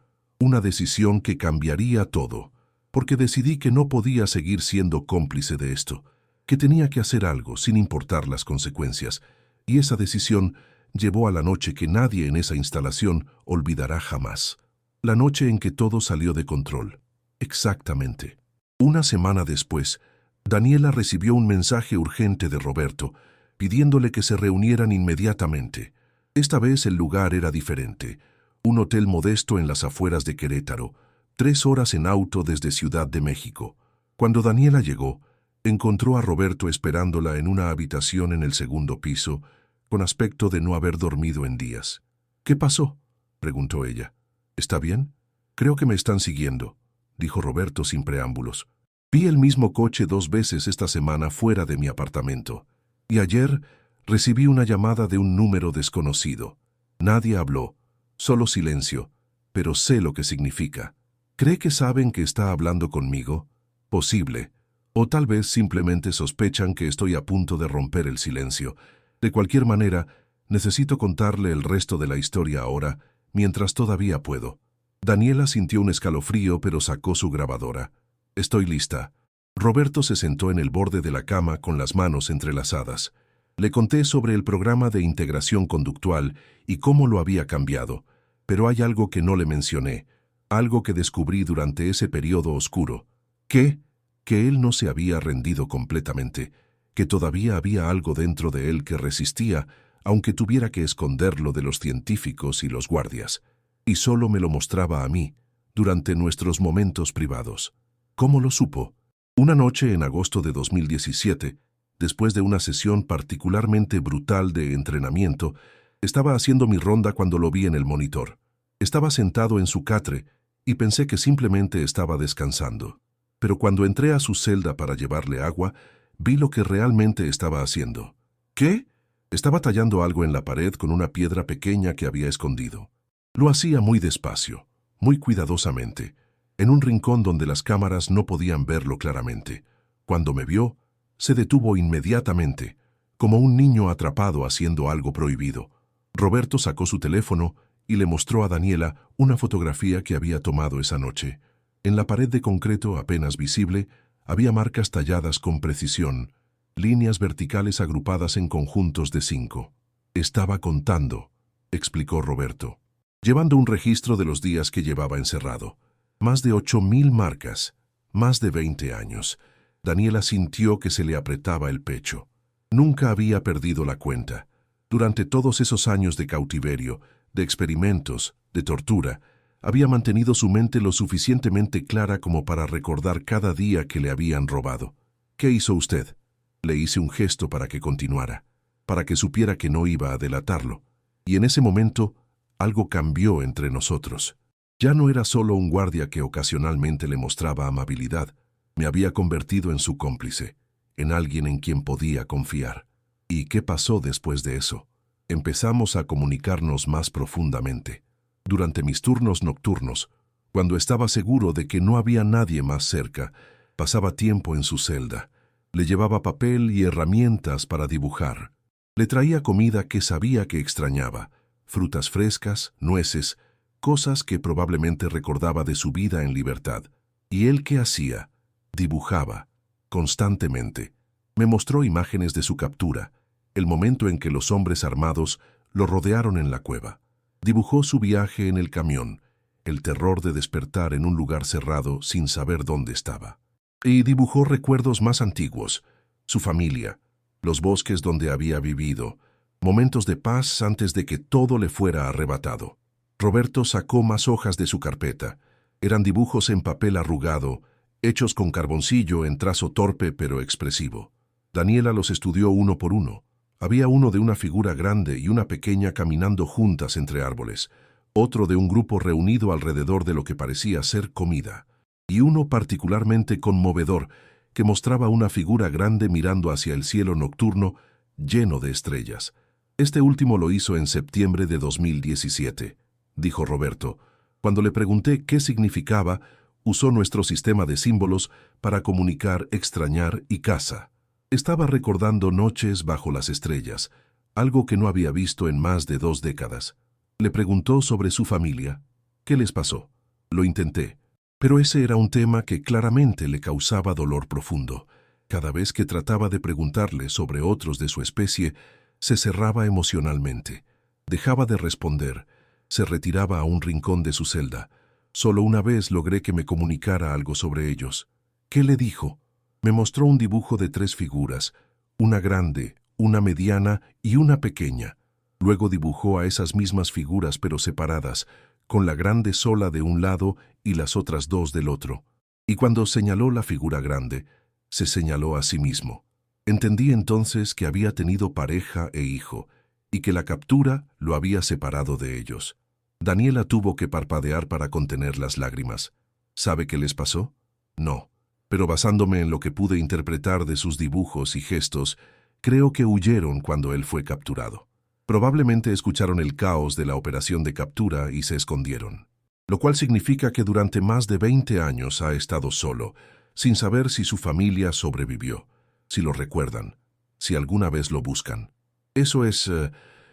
que cambiaría todo, porque decidí que no podía seguir siendo cómplice de esto, que tenía que hacer algo sin importar las consecuencias, y esa decisión llevó a la noche que nadie en esa instalación olvidará jamás. La noche en que todo salió de control. Exactamente. Una semana después, Daniela recibió un mensaje urgente de Roberto, pidiéndole que se reunieran inmediatamente. Esta vez el lugar era diferente, un hotel modesto en las afueras de Querétaro, 3 horas en auto desde Ciudad de México. Cuando Daniela llegó, encontró a Roberto esperándola en una habitación en el segundo piso, con aspecto de no haber dormido en días. «¿Qué pasó?», preguntó ella. «¿Está bien? Creo que me están siguiendo», dijo Roberto sin preámbulos. «Vi el mismo coche 2 veces esta semana fuera de mi apartamento. Y ayer recibí una llamada de un número desconocido. Nadie habló, solo silencio, pero sé lo que significa. ¿Cree que saben que está hablando conmigo? Posible. O tal vez simplemente sospechan que estoy a punto de romper el silencio. De cualquier manera, necesito contarle el resto de la historia ahora, mientras todavía puedo». Daniela sintió un escalofrío, pero sacó su grabadora. «Estoy lista». Roberto se sentó en el borde de la cama con las manos entrelazadas. Le conté sobre el programa de integración conductual y cómo lo había cambiado, pero hay algo que no le mencioné, algo que descubrí durante ese periodo oscuro. ¿Qué? Que él no se había rendido completamente, que todavía había algo dentro de él que resistía, aunque tuviera que esconderlo de los científicos y los guardias. Y solo me lo mostraba a mí, durante nuestros momentos privados. ¿Cómo lo supo? Una noche en agosto de 2017, después de una sesión particularmente brutal de entrenamiento, estaba haciendo mi ronda cuando lo vi en el monitor. Estaba sentado en su catre y pensé que simplemente estaba descansando. Pero cuando entré a su celda para llevarle agua, vi lo que realmente estaba haciendo. ¿Qué? Estaba tallando algo en la pared con una piedra pequeña que había escondido. Lo hacía muy despacio, muy cuidadosamente, en un rincón donde las cámaras no podían verlo claramente. Cuando me vio, se detuvo inmediatamente, como un niño atrapado haciendo algo prohibido. Roberto sacó su teléfono y le mostró a Daniela una fotografía que había tomado esa noche. En la pared de concreto apenas visible, había marcas talladas con precisión, líneas verticales agrupadas en conjuntos de 5. «Estaba contando», explicó Roberto, llevando un registro de los días que llevaba encerrado. Más de 8,000 marcas, más de 20 años. Daniela sintió que se le apretaba el pecho. Nunca había perdido la cuenta. Durante todos esos años de cautiverio, de experimentos, de tortura, había mantenido su mente lo suficientemente clara como para recordar cada día que le habían robado. «¿Qué hizo usted?». Le hice un gesto para que continuara, para que supiera que no iba a delatarlo. Y en ese momento, algo cambió entre nosotros. Ya no era solo un guardia que ocasionalmente le mostraba amabilidad. Me había convertido en su cómplice, en alguien en quien podía confiar. ¿Y qué pasó después de eso? Empezamos a comunicarnos más profundamente. Durante mis turnos nocturnos, cuando estaba seguro de que no había nadie más cerca, pasaba tiempo en su celda. Le llevaba papel y herramientas para dibujar. Le traía comida que sabía que extrañaba, frutas frescas, nueces, cosas que probablemente recordaba de su vida en libertad. ¿Y él qué hacía? Dibujaba, constantemente. Me mostró imágenes de su captura, el momento en que los hombres armados lo rodearon en la cueva. Dibujó su viaje en el camión, el terror de despertar en un lugar cerrado sin saber dónde estaba. Y dibujó recuerdos más antiguos, su familia, los bosques donde había vivido, momentos de paz antes de que todo le fuera arrebatado. Roberto sacó más hojas de su carpeta. Eran dibujos en papel arrugado, hechos con carboncillo en trazo torpe pero expresivo. Daniela los estudió uno por uno. Había uno de una figura grande y una pequeña caminando juntas entre árboles, otro de un grupo reunido alrededor de lo que parecía ser comida, y uno particularmente conmovedor que mostraba una figura grande mirando hacia el cielo nocturno lleno de estrellas. Este último lo hizo en septiembre de 2017, dijo Roberto. Cuando le pregunté qué significaba, usó nuestro sistema de símbolos para comunicar extrañar y casa. Estaba recordando noches bajo las estrellas, algo que no había visto en más de 2 décadas. Le preguntó sobre su familia. ¿Qué les pasó? Lo intenté, pero ese era un tema que claramente le causaba dolor profundo. Cada vez que trataba de preguntarle sobre otros de su especie, se cerraba emocionalmente. Dejaba de responder. Se retiraba a un rincón de su celda. Solo una vez logré que me comunicara algo sobre ellos. ¿Qué le dijo? Me mostró un dibujo de 3 figuras, una grande, una mediana y una pequeña. Luego dibujó a esas mismas figuras pero separadas, con la grande sola de un lado y las otras 2 del otro. Y cuando señaló la figura grande, se señaló a sí mismo. Entendí entonces que había tenido pareja e hijo, y que la captura lo había separado de ellos. Daniela tuvo que parpadear para contener las lágrimas. ¿Sabe qué les pasó? No, pero basándome en lo que pude interpretar de sus dibujos y gestos, creo que huyeron cuando él fue capturado. Probablemente escucharon el caos de la operación de captura y se escondieron. Lo cual significa que durante más de 20 años ha estado solo, sin saber si su familia sobrevivió, si lo recuerdan, si alguna vez lo buscan. Eso es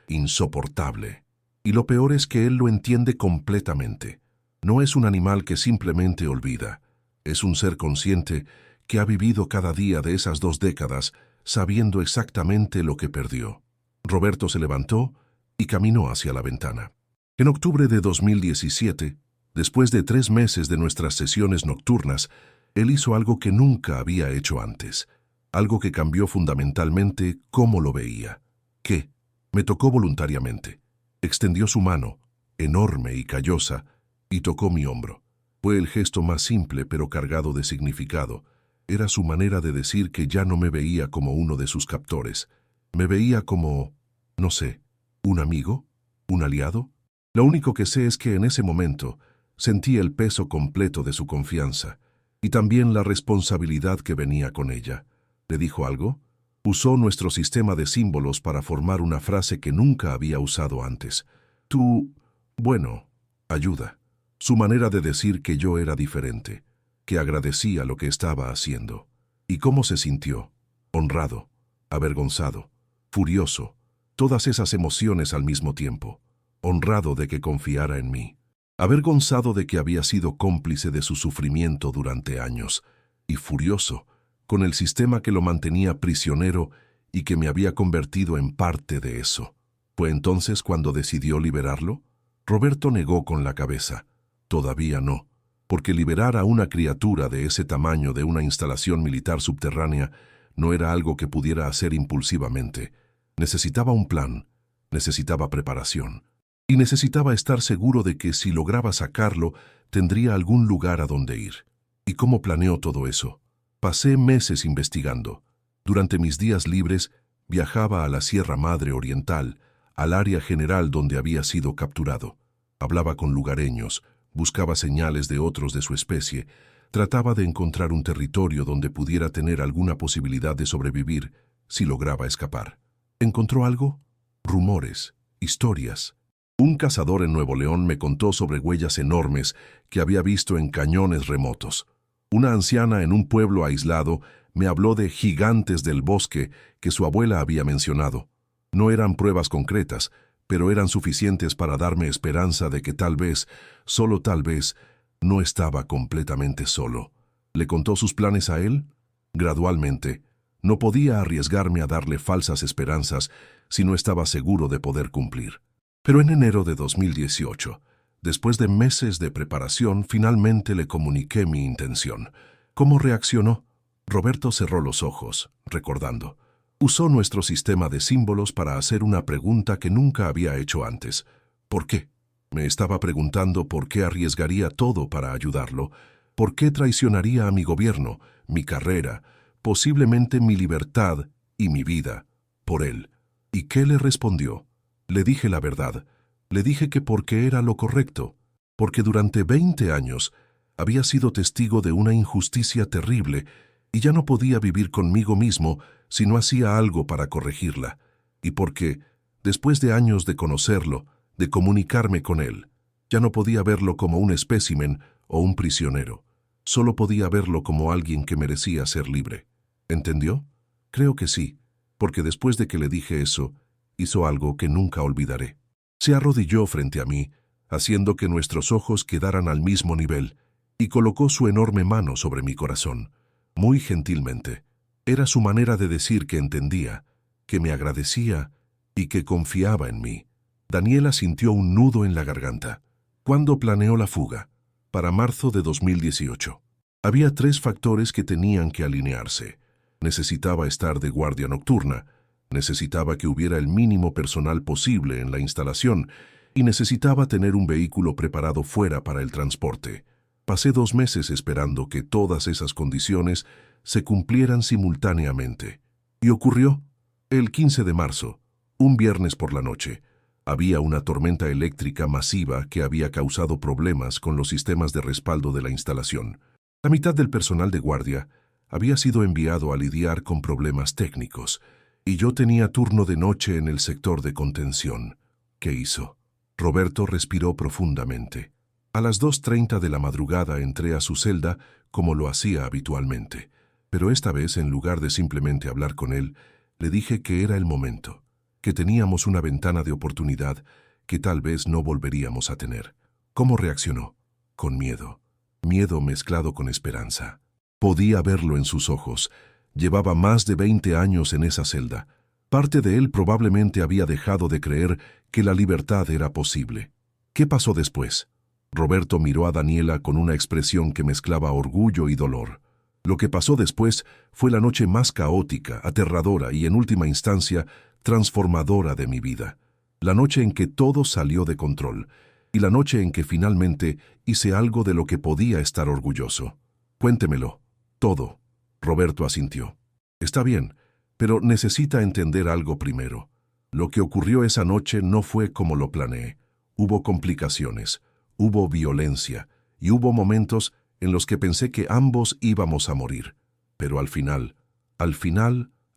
insoportable. Y lo peor es que él lo entiende completamente. No es un animal que simplemente olvida. Es un ser consciente que ha vivido cada día de esas 2 décadas sabiendo exactamente lo que perdió. Roberto se levantó y caminó hacia la ventana. En octubre de 2017, después de 3 meses de nuestras sesiones nocturnas, él hizo algo que nunca había hecho antes, algo que cambió fundamentalmente cómo lo veía. ¿Qué? Me tocó voluntariamente. Extendió su mano, enorme y callosa, y tocó mi hombro. Fue el gesto más simple pero cargado de significado. Era su manera de decir que ya no me veía como uno de sus captores. Me veía como, no sé, un amigo, un aliado. Lo único que sé es que en ese momento sentí el peso completo de su confianza y también la responsabilidad que venía con ella. ¿Le dijo algo? Usó nuestro sistema de símbolos para formar una frase que nunca había usado antes. Tú, bueno, ayuda. Su manera de decir que yo era diferente, que agradecía lo que estaba haciendo. ¿Y cómo se sintió? Honrado, avergonzado, furioso, todas esas emociones al mismo tiempo. Honrado de que confiara en mí. Avergonzado de que había sido cómplice de su sufrimiento durante años. Y furioso con el sistema que lo mantenía prisionero y que me había convertido en parte de eso. ¿Fue entonces cuando decidió liberarlo? Roberto negó con la cabeza. Todavía no, porque liberar a una criatura de ese tamaño de una instalación militar subterránea no era algo que pudiera hacer impulsivamente. Necesitaba un plan, necesitaba preparación, y necesitaba estar seguro de que si lograba sacarlo, tendría algún lugar a donde ir. ¿Y cómo planeó todo eso? Pasé meses investigando. Durante mis días libres, viajaba a la Sierra Madre Oriental, al área general donde había sido capturado. Hablaba con lugareños, buscaba señales de otros de su especie, trataba de encontrar un territorio donde pudiera tener alguna posibilidad de sobrevivir si lograba escapar. ¿Encontró algo? Rumores, historias. Un cazador en Nuevo León me contó sobre huellas enormes que había visto en cañones remotos. Una anciana en un pueblo aislado me habló de gigantes del bosque que su abuela había mencionado. No eran pruebas concretas, pero eran suficientes para darme esperanza de que tal vez, solo tal vez, no estaba completamente solo. ¿Le contó sus planes a él? Gradualmente. No podía arriesgarme a darle falsas esperanzas si no estaba seguro de poder cumplir. Pero en enero de 2018, después de meses de preparación, finalmente le comuniqué mi intención. ¿Cómo reaccionó? Roberto cerró los ojos, recordando. Usó nuestro sistema de símbolos para hacer una pregunta que nunca había hecho antes. ¿Por qué? Me estaba preguntando por qué arriesgaría todo para ayudarlo, por qué traicionaría a mi gobierno, mi carrera, posiblemente mi libertad y mi vida, por él. ¿Y qué le respondió? Le dije la verdad. Le dije que porque era lo correcto, porque durante 20 años había sido testigo de una injusticia terrible y ya no podía vivir conmigo mismo si no hacía algo para corregirla, y porque, después de años de conocerlo, de comunicarme con él, ya no podía verlo como un espécimen o un prisionero. Solo podía verlo como alguien que merecía ser libre. ¿Entendió? Creo que sí, porque después de que le dije eso, hizo algo que nunca olvidaré. Se arrodilló frente a mí, haciendo que nuestros ojos quedaran al mismo nivel, y colocó su enorme mano sobre mi corazón, muy gentilmente. Era su manera de decir que entendía, que me agradecía y que confiaba en mí. Daniela sintió un nudo en la garganta. ¿Cuándo planeó la fuga? Para marzo de 2018. Había 3 factores que tenían que alinearse. Necesitaba estar de guardia nocturna, necesitaba que hubiera el mínimo personal posible en la instalación y necesitaba tener un vehículo preparado fuera para el transporte. Pasé 2 meses esperando que todas esas condiciones se cumplieran simultáneamente. Y ocurrió. El 15 de marzo, un viernes por la noche, había una tormenta eléctrica masiva que había causado problemas con los sistemas de respaldo de la instalación. La mitad del personal de guardia había sido enviado a lidiar con problemas técnicos, y yo tenía turno de noche en el sector de contención. ¿Qué hizo? Roberto respiró profundamente. A las 2:30 de la madrugada entré a su celda como lo hacía habitualmente, pero esta vez, en lugar de simplemente hablar con él, le dije que era el momento, que teníamos una ventana de oportunidad que tal vez no volveríamos a tener. ¿Cómo reaccionó? Con miedo. Miedo mezclado con esperanza. Podía verlo en sus ojos. Llevaba más de 20 años en esa celda. Parte de él probablemente había dejado de creer que la libertad era posible. ¿Qué pasó después? Roberto miró a Daniela con una expresión que mezclaba orgullo y dolor. Lo que pasó después fue la noche más caótica, aterradora y, en última instancia, transformadora de mi vida. La noche en que todo salió de control, y la noche en que finalmente hice algo de lo que podía estar orgulloso. Cuéntemelo. Todo. Roberto asintió. Está bien, pero necesita entender algo primero. Lo que ocurrió esa noche no fue como lo planeé. Hubo complicaciones, hubo violencia, y hubo momentos en los que pensé que ambos íbamos a morir. Pero al final,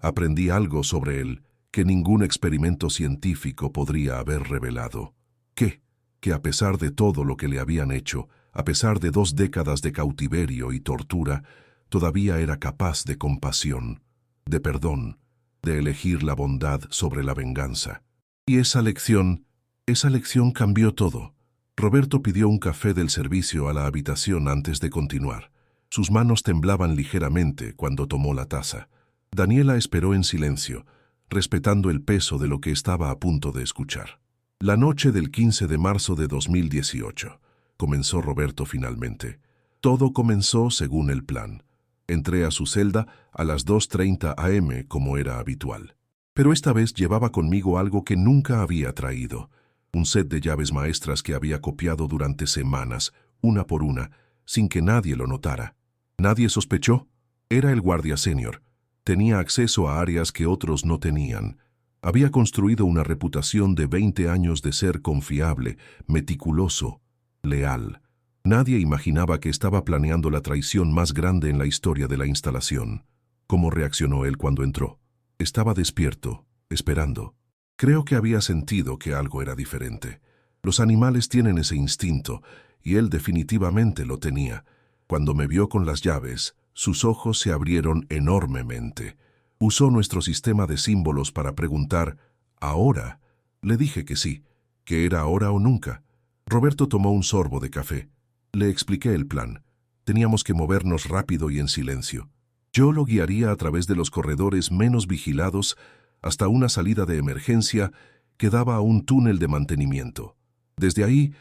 aprendí algo sobre él que ningún experimento científico podría haber revelado. ¿Qué? Que a pesar de todo lo que le habían hecho, a pesar de 2 décadas de cautiverio y tortura, todavía era capaz de compasión, de perdón, de elegir la bondad sobre la venganza. Y esa lección cambió todo. Roberto pidió un café del servicio a la habitación antes de continuar. Sus manos temblaban ligeramente cuando tomó la taza. Daniela esperó en silencio, respetando el peso de lo que estaba a punto de escuchar. La noche del 15 de marzo de 2018, comenzó Roberto finalmente. Todo comenzó según el plan. Entré a su celda a las 2:30 am como era habitual. Pero esta vez llevaba conmigo algo que nunca había traído. Un set de llaves maestras que había copiado durante semanas, una por una, sin que nadie lo notara. ¿Nadie sospechó? Era el guardia senior. Tenía acceso a áreas que otros no tenían. Había construido una reputación de 20 años de ser confiable, meticuloso, leal. Nadie imaginaba que estaba planeando la traición más grande en la historia de la instalación. ¿Cómo reaccionó él cuando entró? Estaba despierto, esperando. Creo que había sentido que algo era diferente. Los animales tienen ese instinto, y él definitivamente lo tenía. Cuando me vio con las llaves, sus ojos se abrieron enormemente. Usó nuestro sistema de símbolos para preguntar, ¿ahora? Le dije que sí, que era ahora o nunca. Roberto tomó un sorbo de café. Le expliqué el plan. Teníamos que movernos rápido y en silencio. Yo lo guiaría a través de los corredores menos vigilados hasta una salida de emergencia que daba a un túnel de mantenimiento. Desde ahí,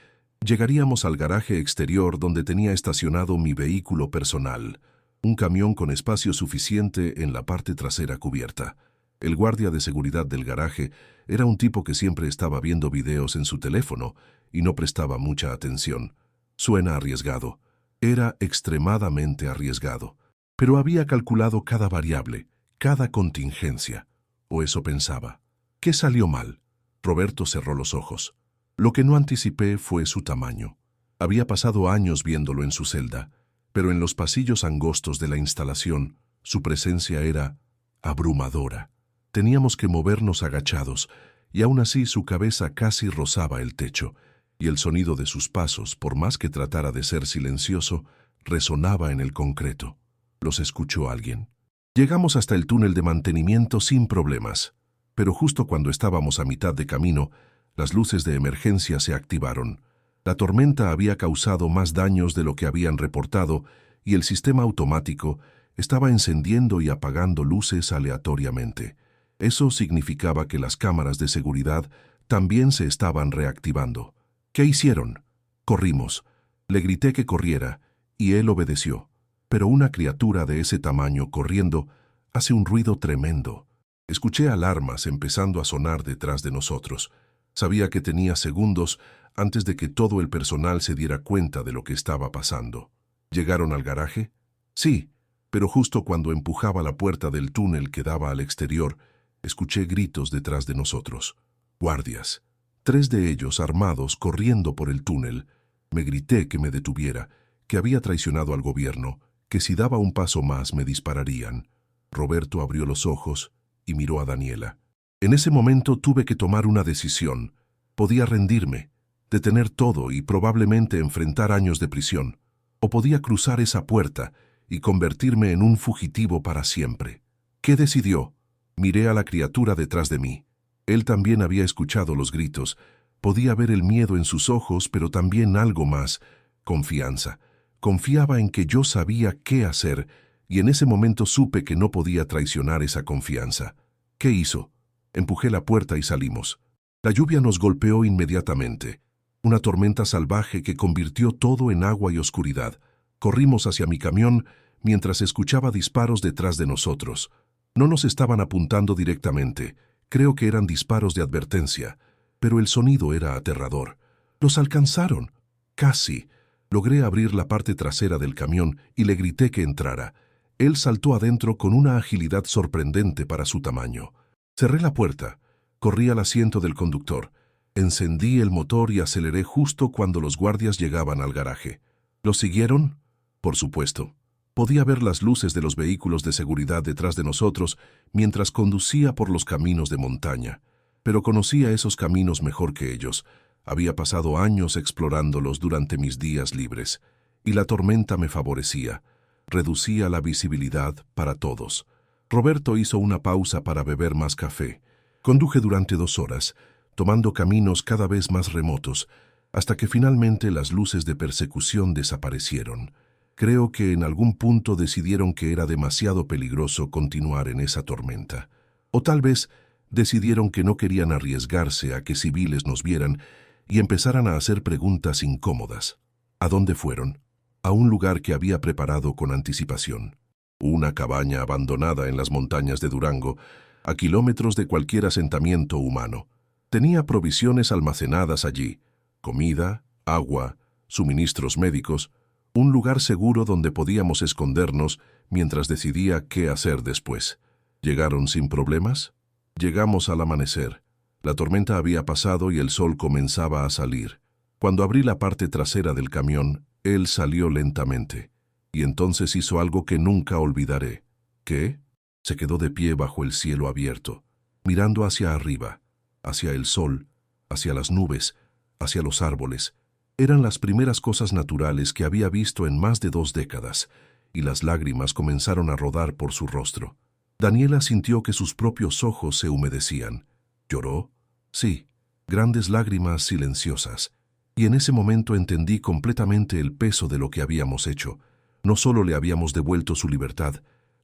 llegaríamos al garaje exterior donde tenía estacionado mi vehículo personal, un camión con espacio suficiente en la parte trasera cubierta. El guardia de seguridad del garaje era un tipo que siempre estaba viendo videos en su teléfono y no prestaba mucha atención. Suena arriesgado. Era extremadamente arriesgado. Pero había calculado cada variable, cada contingencia. O eso pensaba. ¿Qué salió mal? Roberto cerró los ojos. Lo que no anticipé fue su tamaño. Había pasado años viéndolo en su celda, pero en los pasillos angostos de la instalación, su presencia era abrumadora. Teníamos que movernos agachados, y aún así su cabeza casi rozaba el techo, y el sonido de sus pasos, por más que tratara de ser silencioso, resonaba en el concreto. ¿Los escuchó alguien? Llegamos hasta el túnel de mantenimiento sin problemas, pero justo cuando estábamos a mitad de camino, las luces de emergencia se activaron. La tormenta había causado más daños de lo que habían reportado y el sistema automático estaba encendiendo y apagando luces aleatoriamente. Eso significaba que las cámaras de seguridad también se estaban reactivando. ¿Qué hicieron? Corrimos. Le grité que corriera, y él obedeció. pero una criatura de ese tamaño corriendo hace un ruido tremendo. Escuché alarmas empezando a sonar detrás de nosotros. Sabía que tenía segundos antes de que todo el personal se diera cuenta de lo que estaba pasando. ¿Llegaron al garaje? Sí, pero justo cuando empujaba la puerta del túnel que daba al exterior, escuché gritos detrás de nosotros. Guardias. 3 de ellos armados corriendo por el túnel. Me grité que me detuviera, que había traicionado al gobierno, que si daba un paso más me dispararían. Roberto abrió los ojos y miró a Daniela. En ese momento tuve que tomar una decisión. Podía rendirme, detener todo y probablemente enfrentar años de prisión. O podía cruzar esa puerta y convertirme en un fugitivo para siempre. ¿Qué decidió? Miré a la criatura detrás de mí. Él también había escuchado los gritos. Podía ver el miedo en sus ojos, pero también algo más, confianza. Confiaba en que yo sabía qué hacer, y en ese momento supe que no podía traicionar esa confianza. ¿Qué hizo? Empujé la puerta y salimos. La lluvia nos golpeó inmediatamente. Una tormenta salvaje que convirtió todo en agua y oscuridad. Corrimos hacia mi camión mientras escuchaba disparos detrás de nosotros. No nos estaban apuntando directamente. Creo que eran disparos de advertencia, pero el sonido era aterrador. Los alcanzaron. Casi. Logré abrir la parte trasera del camión y le grité que entrara. Él saltó adentro con una agilidad sorprendente para su tamaño. Cerré la puerta. Corrí al asiento del conductor. Encendí el motor y aceleré justo cuando los guardias llegaban al garaje. ¿Los siguieron? Por supuesto. Podía ver las luces de los vehículos de seguridad detrás de nosotros mientras conducía por los caminos de montaña. Pero conocía esos caminos mejor que ellos. Había pasado años explorándolos durante mis días libres, y la tormenta me favorecía. Reducía la visibilidad para todos. Roberto hizo una pausa para beber más café. Conduje durante 2 horas, tomando caminos cada vez más remotos, hasta que finalmente las luces de persecución desaparecieron. Creo que en algún punto decidieron que era demasiado peligroso continuar en esa tormenta. O tal vez decidieron que no querían arriesgarse a que civiles nos vieran y empezaran a hacer preguntas incómodas. ¿A dónde fueron? A un lugar que había preparado con anticipación. Una cabaña abandonada en las montañas de Durango, a kilómetros de cualquier asentamiento humano. Tenía provisiones almacenadas allí, comida, agua, suministros médicos, un lugar seguro donde podíamos escondernos mientras decidía qué hacer después. ¿Llegaron sin problemas? Llegamos al amanecer. La tormenta había pasado y el sol comenzaba a salir. Cuando abrí la parte trasera del camión, él salió lentamente. Y entonces hizo algo que nunca olvidaré. ¿Qué? Se quedó de pie bajo el cielo abierto, mirando hacia arriba, hacia el sol, hacia las nubes, hacia los árboles. Eran las primeras cosas naturales que había visto en más de 2 décadas, y las lágrimas comenzaron a rodar por su rostro. Daniela sintió que sus propios ojos se humedecían. ¿Lloró? Sí, grandes lágrimas silenciosas. Y en ese momento entendí completamente el peso de lo que habíamos hecho. No solo le habíamos devuelto su libertad,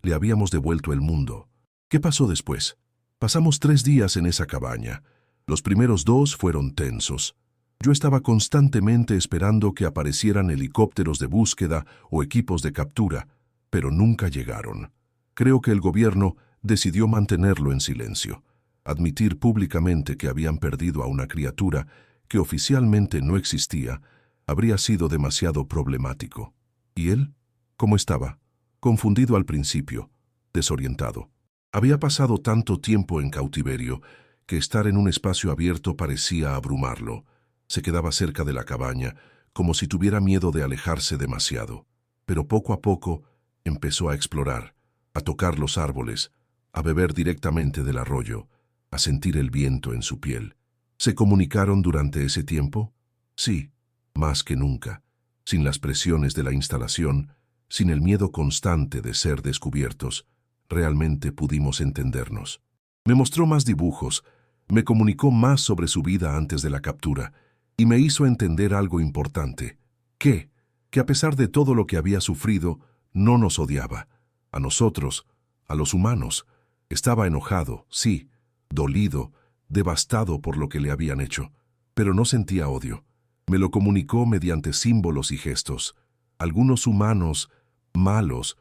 le habíamos devuelto el mundo. ¿Qué pasó después? Pasamos 3 días en esa cabaña. Los primeros 2 fueron tensos. Yo estaba constantemente esperando que aparecieran helicópteros de búsqueda o equipos de captura, pero nunca llegaron. Creo que el gobierno decidió mantenerlo en silencio, admitir públicamente que habían perdido a una criatura que oficialmente no existía, habría sido demasiado problemático. ¿Y él? ¿Cómo estaba? Confundido al principio, desorientado. Había pasado tanto tiempo en cautiverio que estar en un espacio abierto parecía abrumarlo. Se quedaba cerca de la cabaña, como si tuviera miedo de alejarse demasiado. Pero poco a poco empezó a explorar, a tocar los árboles, a beber directamente del arroyo, a sentir el viento en su piel. ¿Se comunicaron durante ese tiempo? Sí, más que nunca, sin las presiones de la instalación, sin el miedo constante de ser descubiertos. Realmente pudimos entendernos. Me mostró más dibujos, me comunicó más sobre su vida antes de la captura, y me hizo entender algo importante. Que a pesar de todo lo que había sufrido, no nos odiaba. A nosotros, a los humanos. Estaba enojado, sí, dolido, devastado por lo que le habían hecho, pero no sentía odio. Me lo comunicó mediante símbolos y gestos. Algunos humanos malos,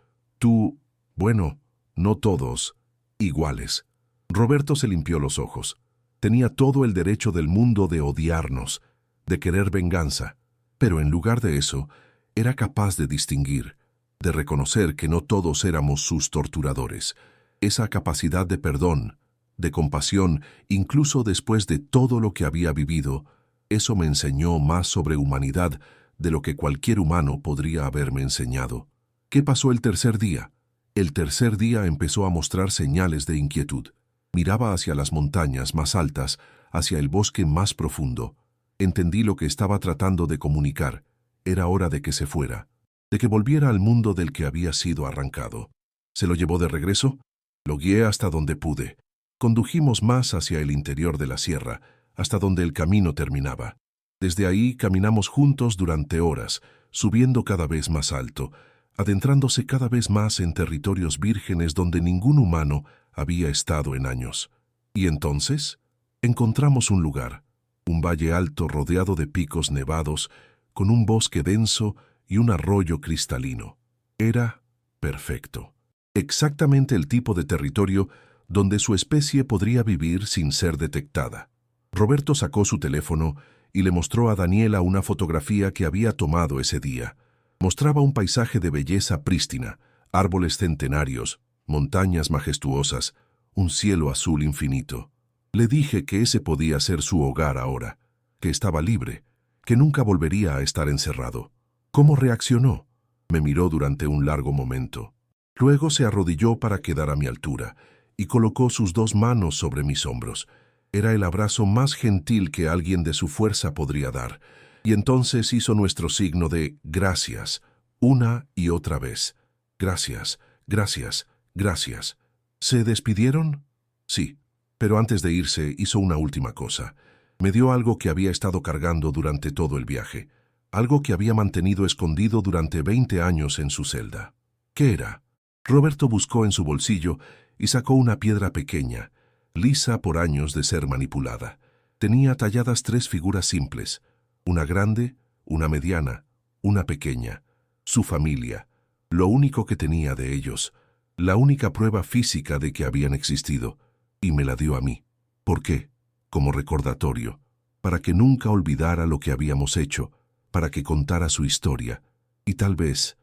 bueno, no todos, iguales. Roberto se limpió los ojos. Tenía todo el derecho del mundo de odiarnos, de querer venganza, pero en lugar de eso, era capaz de distinguir, de reconocer que no todos éramos sus torturadores. Esa capacidad de perdón, de compasión, incluso después de todo lo que había vivido, eso me enseñó más sobre humanidad de lo que cualquier humano podría haberme enseñado. ¿Qué pasó el tercer día? El tercer día empezó a mostrar señales de inquietud. Miraba hacia las montañas más altas, hacia el bosque más profundo. Entendí lo que estaba tratando de comunicar. Era hora de que se fuera, de que volviera al mundo del que había sido arrancado. ¿Se lo llevó de regreso? Lo guié hasta donde pude. Condujimos más hacia el interior de la sierra, hasta donde el camino terminaba. Desde ahí caminamos juntos durante horas, subiendo cada vez más alto, adentrándose cada vez más en territorios vírgenes donde ningún humano había estado en años. Y entonces encontramos un lugar, un valle alto rodeado de picos nevados, con un bosque denso y un arroyo cristalino. Era perfecto. Exactamente el tipo de territorio donde su especie podría vivir sin ser detectada. Roberto sacó su teléfono y le mostró a Daniela una fotografía que había tomado ese día. Mostraba un paisaje de belleza prístina, árboles centenarios, montañas majestuosas, un cielo azul infinito. Le dije que ese podía ser su hogar ahora, que estaba libre, que nunca volvería a estar encerrado. ¿Cómo reaccionó? Me miró durante un largo momento. Luego se arrodilló para quedar a mi altura y colocó sus dos manos sobre mis hombros. Era el abrazo más gentil que alguien de su fuerza podría dar. Y entonces hizo nuestro signo de gracias, una y otra vez. Gracias, gracias, gracias. ¿Se despidieron? Sí, pero antes de irse hizo una última cosa. Me dio algo que había estado cargando durante todo el viaje, algo que había mantenido escondido durante 20 años en su celda. ¿Qué era? Roberto buscó en su bolsillo y sacó una piedra pequeña, lisa por años de ser manipulada. Tenía talladas 3 figuras simples, una grande, una mediana, una pequeña. Su familia, lo único que tenía de ellos, la única prueba física de que habían existido, y me la dio a mí. ¿Por qué? Como recordatorio, para que nunca olvidara lo que habíamos hecho, para que contara su historia, y tal vez,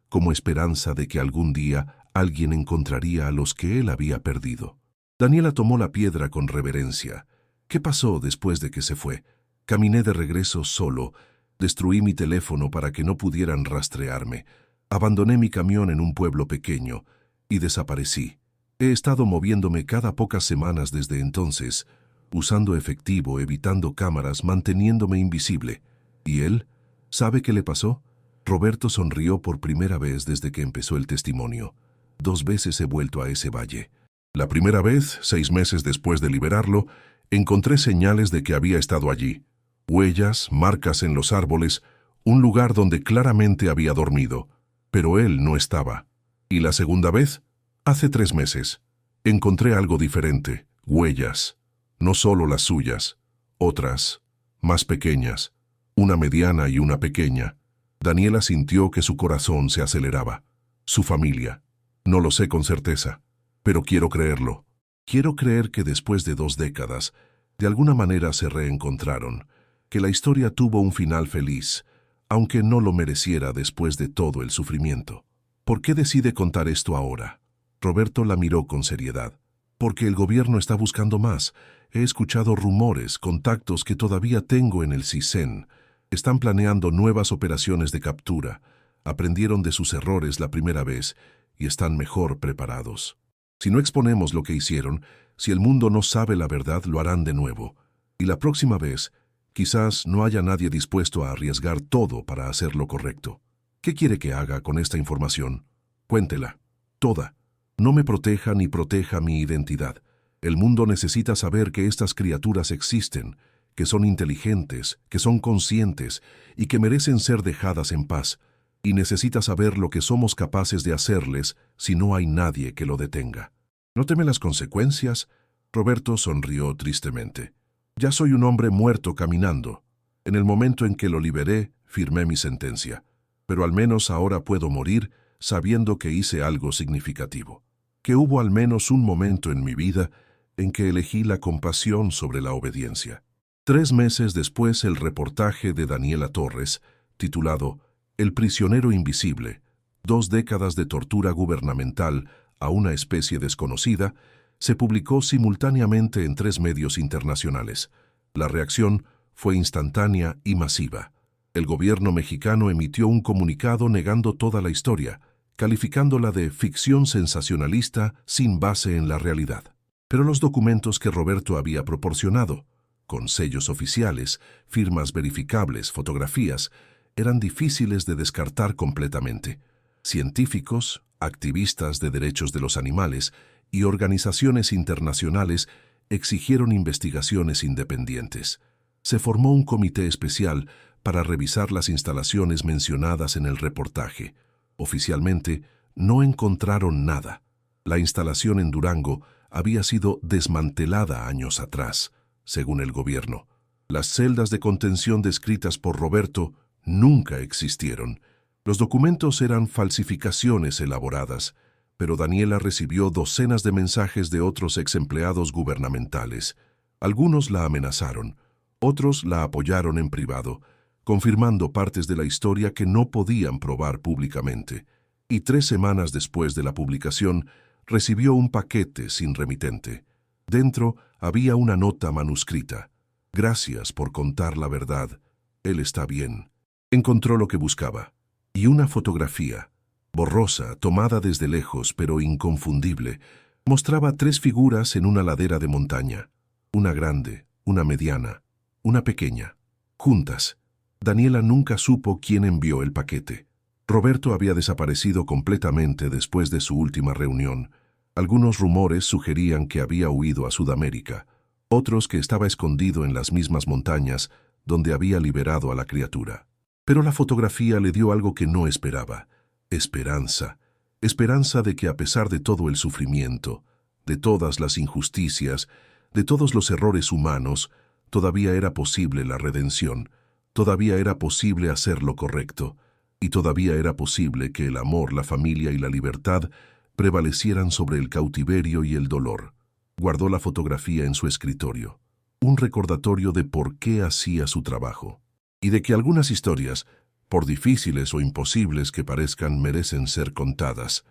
como esperanza de que algún día alguien encontraría a los que él había perdido. Daniela tomó la piedra con reverencia. ¿Qué pasó después de que se fue? Caminé de regreso solo, destruí mi teléfono para que no pudieran rastrearme, abandoné mi camión en un pueblo pequeño y desaparecí. He estado moviéndome cada pocas semanas desde entonces, usando efectivo, evitando cámaras, manteniéndome invisible. ¿Y él? ¿Sabe qué le pasó? Roberto sonrió por primera vez desde que empezó el testimonio. 2 veces he vuelto a ese valle. La primera vez, 6 meses después de liberarlo, encontré señales de que había estado allí. Huellas, marcas en los árboles, un lugar donde claramente había dormido. Pero él no estaba. ¿Y la segunda vez? Hace 3 meses. Encontré algo diferente, huellas. No solo las suyas, otras, más pequeñas, una mediana y una pequeña. Daniela sintió que su corazón se aceleraba. Su familia. No lo sé con certeza, pero quiero creerlo. Quiero creer que después de 2 décadas, de alguna manera se reencontraron, que la historia tuvo un final feliz, aunque no lo mereciera después de todo el sufrimiento. ¿Por qué decide contar esto ahora? Roberto la miró con seriedad. Porque el gobierno está buscando más. He escuchado rumores, contactos que todavía tengo en el CISEN. Están planeando nuevas operaciones de captura. Aprendieron de sus errores la primera vez y están mejor preparados. Si no exponemos lo que hicieron, si el mundo no sabe la verdad, lo harán de nuevo. Y la próxima vez, quizás no haya nadie dispuesto a arriesgar todo para hacer lo correcto. ¿Qué quiere que haga con esta información? Cuéntela. Toda. No me proteja ni proteja mi identidad. El mundo necesita saber que estas criaturas existen, que son inteligentes, que son conscientes y que merecen ser dejadas en paz. Y necesita saber lo que somos capaces de hacerles si no hay nadie que lo detenga. ¿No teme las consecuencias? Roberto sonrió tristemente. Ya soy un hombre muerto caminando. En el momento en que lo liberé, firmé mi sentencia. pero al menos ahora puedo morir sabiendo que hice algo significativo, que hubo al menos un momento en mi vida en que elegí la compasión sobre la obediencia. 3 meses después, el reportaje de Daniela Torres, titulado El prisionero invisible, 2 décadas de tortura gubernamental a una especie desconocida, se publicó simultáneamente en 3 medios internacionales. La reacción fue instantánea y masiva. El gobierno mexicano emitió un comunicado negando toda la historia, calificándola de ficción sensacionalista sin base en la realidad. Pero los documentos que Roberto había proporcionado, con sellos oficiales, firmas verificables, fotografías, eran difíciles de descartar completamente. Científicos, activistas de derechos de los animales y organizaciones internacionales exigieron investigaciones independientes. Se formó un comité especial para revisar las instalaciones mencionadas en el reportaje. Oficialmente, no encontraron nada. La instalación en Durango había sido desmantelada años atrás, según el gobierno. Las celdas de contención descritas por Roberto nunca existieron. Los documentos eran falsificaciones elaboradas, pero Daniela recibió docenas de mensajes de otros exempleados gubernamentales. Algunos la amenazaron, otros la apoyaron en privado, confirmando partes de la historia que no podían probar públicamente. Y 3 semanas después de la publicación, recibió un paquete sin remitente. Dentro había una nota manuscrita. Gracias por contar la verdad. Él está bien. Encontró lo que buscaba. Y una fotografía, borrosa, tomada desde lejos pero inconfundible, mostraba 3 figuras en una ladera de montaña. Una grande, una mediana, una pequeña. Juntas. Daniela nunca supo quién envió el paquete. Roberto había desaparecido completamente después de su última reunión. Algunos rumores sugerían que había huido a Sudamérica, otros que estaba escondido en las mismas montañas donde había liberado a la criatura. Pero la fotografía le dio algo que no esperaba: esperanza. Esperanza de que a pesar de todo el sufrimiento, de todas las injusticias, de todos los errores humanos, todavía era posible la redención, todavía era posible hacer lo correcto, y todavía era posible que el amor, la familia y la libertad prevalecieran sobre el cautiverio y el dolor. Guardó la fotografía en su escritorio, un recordatorio de por qué hacía su trabajo, y de que algunas historias, por difíciles o imposibles que parezcan, merecen ser contadas.